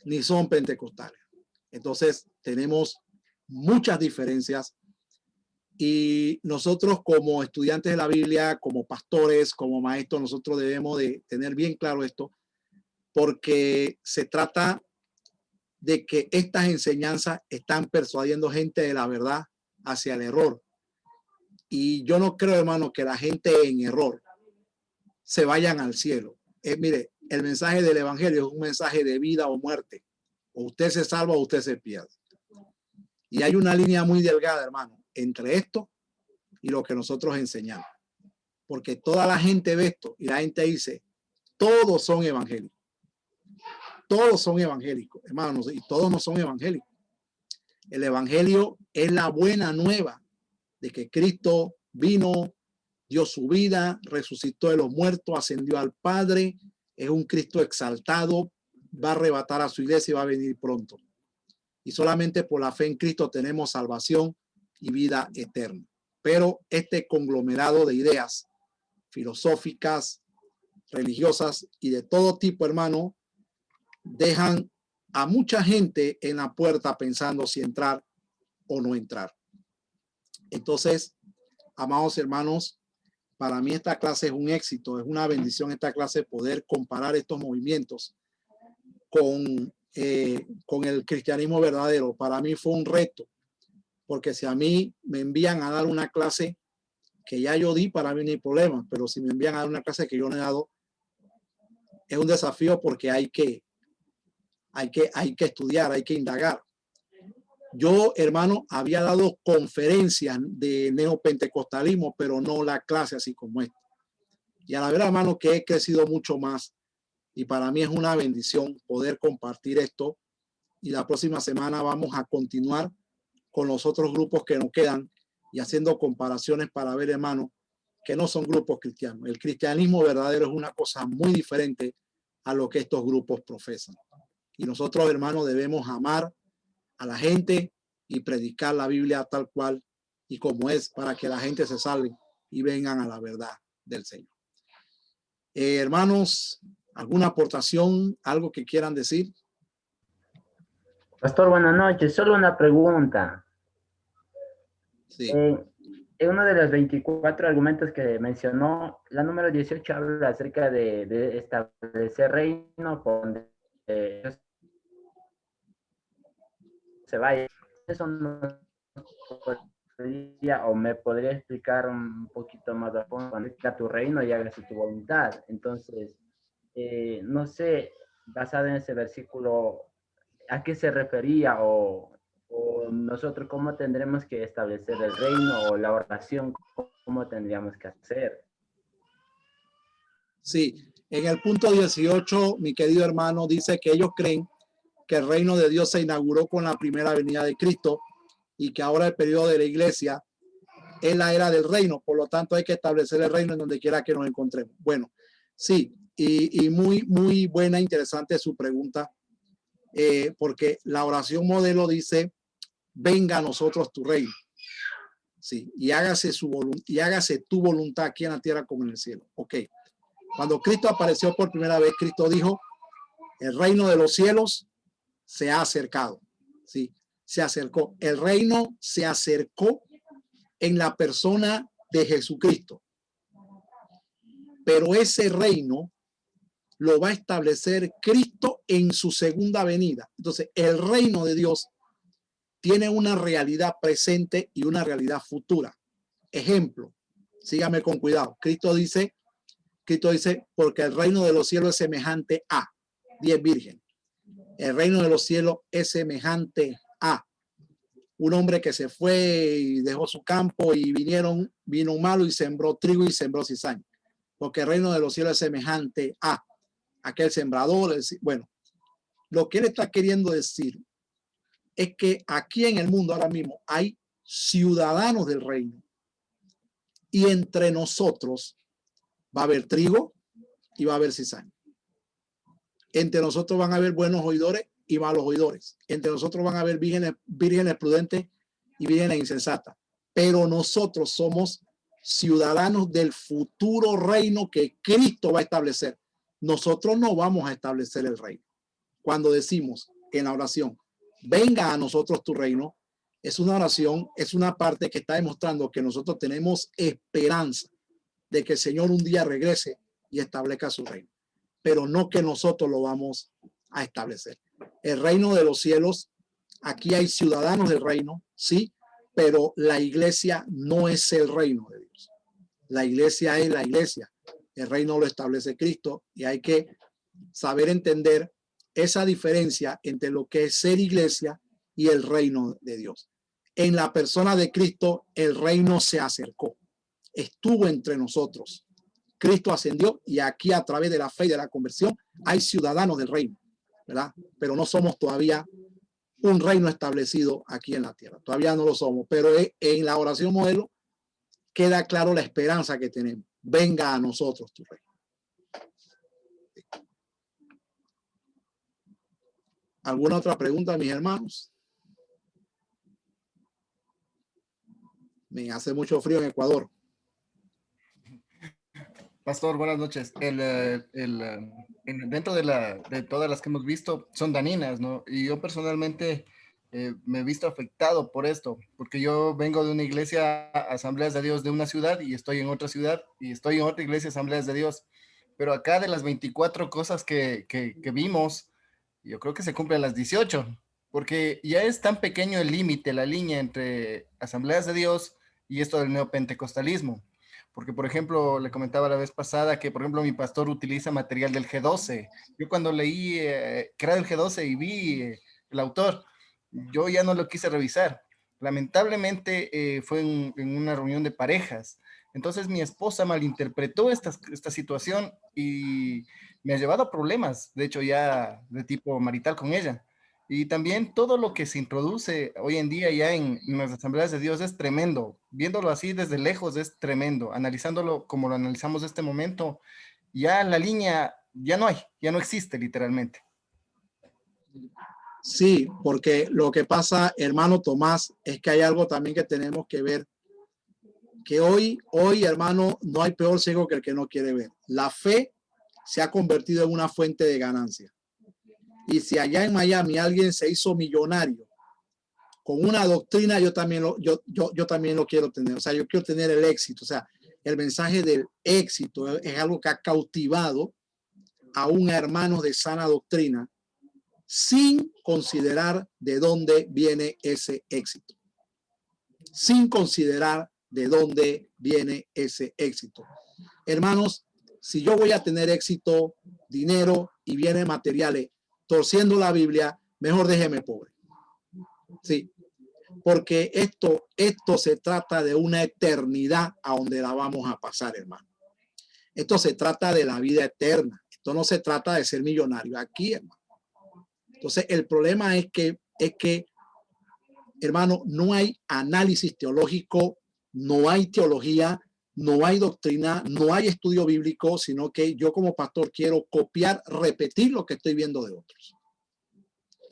ni son pentecostales. Entonces, tenemos muchas diferencias y nosotros como estudiantes de la Biblia, como pastores, como maestros, nosotros debemos de tener bien claro esto, porque se trata de que estas enseñanzas están persuadiendo gente de la verdad hacia el error. Y yo no creo, hermano, que la gente en error se vayan al cielo. Mire, el mensaje del evangelio es un mensaje de vida o muerte. O usted se salva o usted se pierde. Y hay una línea muy delgada, hermano, entre esto y lo que nosotros enseñamos. Porque toda la gente ve esto y la gente dice, todos son evangélicos. Todos son evangélicos, hermanos, y todos no son evangélicos. El evangelio es la buena nueva de que Cristo vino, dio su vida, resucitó de los muertos, ascendió al Padre, es un Cristo exaltado, va a arrebatar a su iglesia y va a venir pronto. Y solamente por la fe en Cristo tenemos salvación y vida eterna. Pero este conglomerado de ideas filosóficas, religiosas y de todo tipo, hermano, dejan a mucha gente en la puerta pensando si entrar o no entrar. Entonces, amados hermanos, Para mí esta clase es un éxito, es una bendición esta clase poder comparar estos movimientos con el cristianismo verdadero. Para mí fue un reto, porque si a mí me envían a dar una clase que ya yo di, para mí no hay problema, pero si me envían a dar una clase que yo no he dado, es un desafío porque hay que estudiar, hay que indagar. Yo, hermano, había dado conferencias de neopentecostalismo, pero no la clase así como esta. Y a la verdad, hermano, que he crecido mucho más. Y para mí es una bendición poder compartir esto. Y la próxima semana vamos a continuar con los otros grupos que nos quedan y haciendo comparaciones para ver, hermano, que no son grupos cristianos. El cristianismo verdadero es una cosa muy diferente a lo que estos grupos profesan. Y nosotros, hermanos, debemos amar a la gente y predicar la Biblia tal cual y como es, para que la gente se salve y vengan a la verdad del Señor. Hermanos, ¿alguna aportación, algo que quieran decir? Pastor, buenas noches. Solo una pregunta. Sí. En uno de los 24 argumentos que mencionó, la número 18 habla acerca de establecer reino donde se vaya. Eso no podría, o me podría explicar un poquito más a fondo, cuando está tu reino y hágase tu voluntad. Entonces, no sé, basado en ese versículo, ¿a qué se refería? O nosotros cómo tendremos que establecer el reino, o la oración, cómo tendríamos que hacer. Sí, en el punto 18, mi querido hermano, dice que ellos creen que el reino de Dios se inauguró con la primera venida de Cristo y que ahora el periodo de la iglesia es la era del reino. Por lo tanto, hay que establecer el reino en donde quiera que nos encontremos. Bueno, sí, y muy buena, interesante su pregunta, porque la oración modelo dice, venga a nosotros tu reino. Sí, y hágase tu voluntad aquí en la tierra como en el cielo. Ok. Cuando Cristo apareció por primera vez, Cristo dijo, el reino de los cielos se ha acercado. Sí, se acercó. El reino se acercó en la persona de Jesucristo. Pero ese reino lo va a establecer Cristo en su segunda venida. Entonces, el reino de Dios tiene una realidad presente y una realidad futura. Ejemplo, sígame con cuidado. Cristo dice, porque el reino de los cielos es semejante a 10 virgen. El reino de los cielos es semejante a un hombre que se fue y dejó su campo y vino un malo y sembró trigo y sembró cizaña. Porque el reino de los cielos es semejante a aquel sembrador. Bueno, lo que él está queriendo decir es que aquí en el mundo ahora mismo hay ciudadanos del reino y entre nosotros va a haber trigo y va a haber cizaña. Entre nosotros van a haber buenos oidores y malos oidores. Entre nosotros van a haber vírgenes prudentes y vírgenes insensatas. Pero nosotros somos ciudadanos del futuro reino que Cristo va a establecer. Nosotros no vamos a establecer el reino. Cuando decimos en la oración, venga a nosotros tu reino, es una oración, es una parte que está demostrando que nosotros tenemos esperanza de que el Señor un día regrese y establezca su reino, pero no que nosotros lo vamos a establecer. El reino de los cielos, aquí hay ciudadanos del reino, sí, pero la iglesia no es el reino de Dios. La iglesia es la iglesia. El reino lo establece Cristo y hay que saber entender esa diferencia entre lo que es ser iglesia y el reino de Dios. En la persona de Cristo, el reino se acercó, estuvo entre nosotros. Cristo ascendió y aquí a través de la fe y de la conversión hay ciudadanos del reino, ¿verdad? Pero no somos todavía un reino establecido aquí en la tierra. Todavía no lo somos, pero en la oración modelo queda claro la esperanza que tenemos. Venga a nosotros tu reino. ¿Alguna otra pregunta, mis hermanos? Me hace mucho frío en Ecuador. Pastor, buenas noches. Dentro de todas las que hemos visto, son daninas, ¿no? Y yo personalmente me he visto afectado por esto, porque yo vengo de una iglesia, Asambleas de Dios de una ciudad, y estoy en otra ciudad, y estoy en otra iglesia, Asambleas de Dios. Pero acá de las 24 cosas que vimos, yo creo que se cumplen las 18, porque ya es tan pequeño el límite, la línea entre Asambleas de Dios y esto del neopentecostalismo. Porque, por ejemplo, le comentaba la vez pasada que, por ejemplo, mi pastor utiliza material del G12. Yo cuando leí que era del G12 y vi el autor, yo ya no lo quise revisar. Lamentablemente fue en una reunión de parejas. Entonces mi esposa malinterpretó esta situación y me ha llevado a problemas, de hecho ya de tipo marital con ella. Y también todo lo que se introduce hoy en día ya en las asambleas de Dios es tremendo. Viéndolo así desde lejos es tremendo. Analizándolo como lo analizamos en este momento, ya la línea ya no hay, ya no existe literalmente. Sí, porque lo que pasa, hermano Tomás, es que hay algo también que tenemos que ver, que hoy, hermano, no hay peor ciego que el que no quiere ver. La fe se ha convertido en una fuente de ganancia. Y si allá en Miami alguien se hizo millonario con una doctrina, yo también lo quiero tener. O sea, yo quiero tener el éxito. O sea, el mensaje del éxito es algo que ha cautivado a un hermano de sana doctrina, sin considerar de dónde viene ese éxito. Sin considerar de dónde viene ese éxito. Hermanos, si yo voy a tener éxito, dinero y bienes materiales, torciendo la Biblia, mejor déjeme pobre. Sí, porque esto se trata de una eternidad a donde la vamos a pasar, hermano. Esto se trata de la vida eterna. Esto no se trata de ser millonario aquí, hermano. Entonces, el problema es que, hermano, no hay análisis teológico, no hay teología, no hay doctrina, no hay estudio bíblico, sino que yo como pastor quiero copiar, repetir lo que estoy viendo de otros.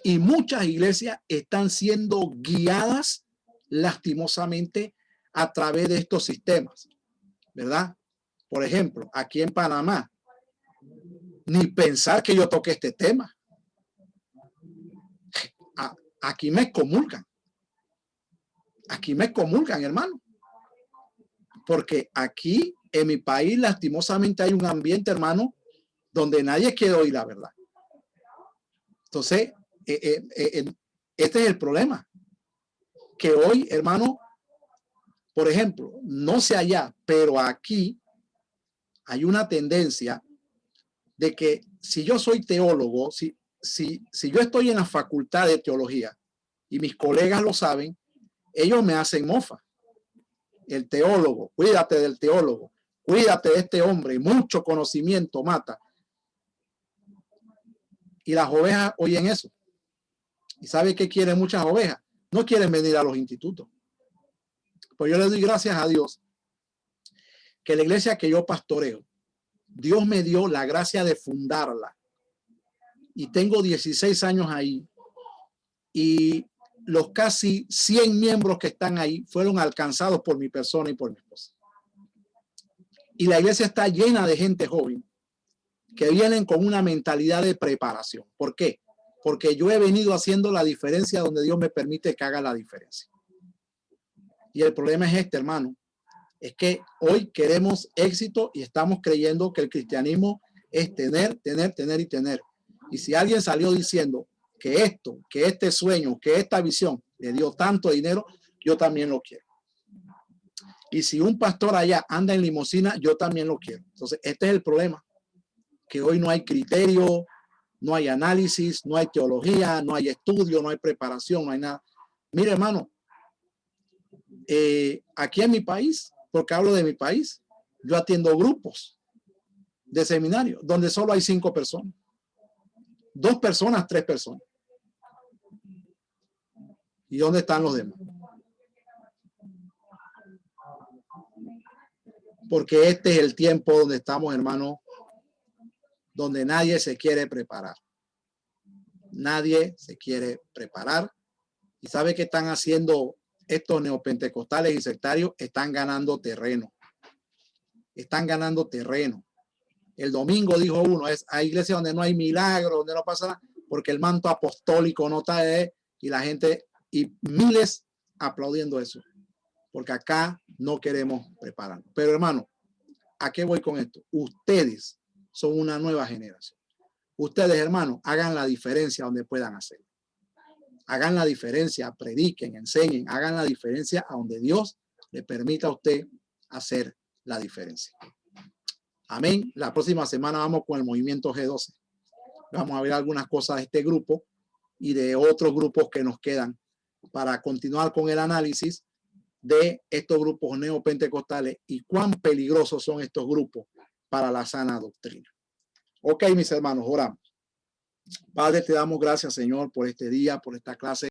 Y muchas iglesias están siendo guiadas lastimosamente a través de estos sistemas, ¿verdad? Por ejemplo, aquí en Panamá, ni pensar que yo toque este tema. Aquí me excomulgan. Aquí me excomulgan, hermano. Porque aquí en mi país lastimosamente hay un ambiente, hermano, donde nadie quiere oír la verdad. Entonces, este es el problema. Que hoy, hermano, por ejemplo, no sé allá, pero aquí hay una tendencia de que si yo soy teólogo, si yo estoy en la facultad de teología y mis colegas lo saben, ellos me hacen mofa. El teólogo, cuídate del teólogo, cuídate de este hombre, mucho conocimiento mata. Y las ovejas oyen eso. ¿Y sabe qué quieren muchas ovejas? No quieren venir a los institutos. Pues yo le doy gracias a Dios que la iglesia que yo pastoreo, Dios me dio la gracia de fundarla. Y tengo 16 años ahí. Y los casi 100 miembros que están ahí fueron alcanzados por mi persona y por mi esposa. Y la iglesia está llena de gente joven que vienen con una mentalidad de preparación. ¿Por qué? Porque yo he venido haciendo la diferencia donde Dios me permite que haga la diferencia. Y el problema es este, hermano. Es que hoy queremos éxito y estamos creyendo que el cristianismo es tener, tener, tener y tener. Y si alguien salió diciendo que esto, que este sueño, que esta visión le dio tanto dinero, yo también lo quiero. Y si un pastor allá anda en limusina, yo también lo quiero. Entonces, este es el problema. Que hoy no hay criterio, no hay análisis, no hay teología, no hay estudio, no hay preparación, no hay nada. Mire, hermano, aquí en mi país, porque hablo de mi país, yo atiendo grupos de seminario donde solo hay 5 personas. 2 personas, 3 personas. ¿Y dónde están los demás? Porque este es el tiempo donde estamos, hermano, donde nadie se quiere preparar. Nadie se quiere preparar. ¿Y sabe qué están haciendo estos neopentecostales y sectarios? Están ganando terreno. Están ganando terreno. El domingo dijo uno, hay iglesias donde no hay milagro, donde no pasa nada, porque el manto apostólico no está y la gente y miles aplaudiendo eso, porque acá no queremos prepararnos. Pero hermano, ¿a qué voy con esto? Ustedes son una nueva generación. Ustedes, hermanos, hagan la diferencia donde puedan hacerlo. Hagan la diferencia, prediquen, enseñen, hagan la diferencia a donde Dios le permita a usted hacer la diferencia. Amén. La próxima semana vamos con el movimiento G12. Vamos a ver algunas cosas de este grupo y de otros grupos que nos quedan para continuar con el análisis de estos grupos neopentecostales y cuán peligrosos son estos grupos para la sana doctrina. Ok, mis hermanos, oramos. Padre, te damos gracias, Señor, por este día, por esta clase.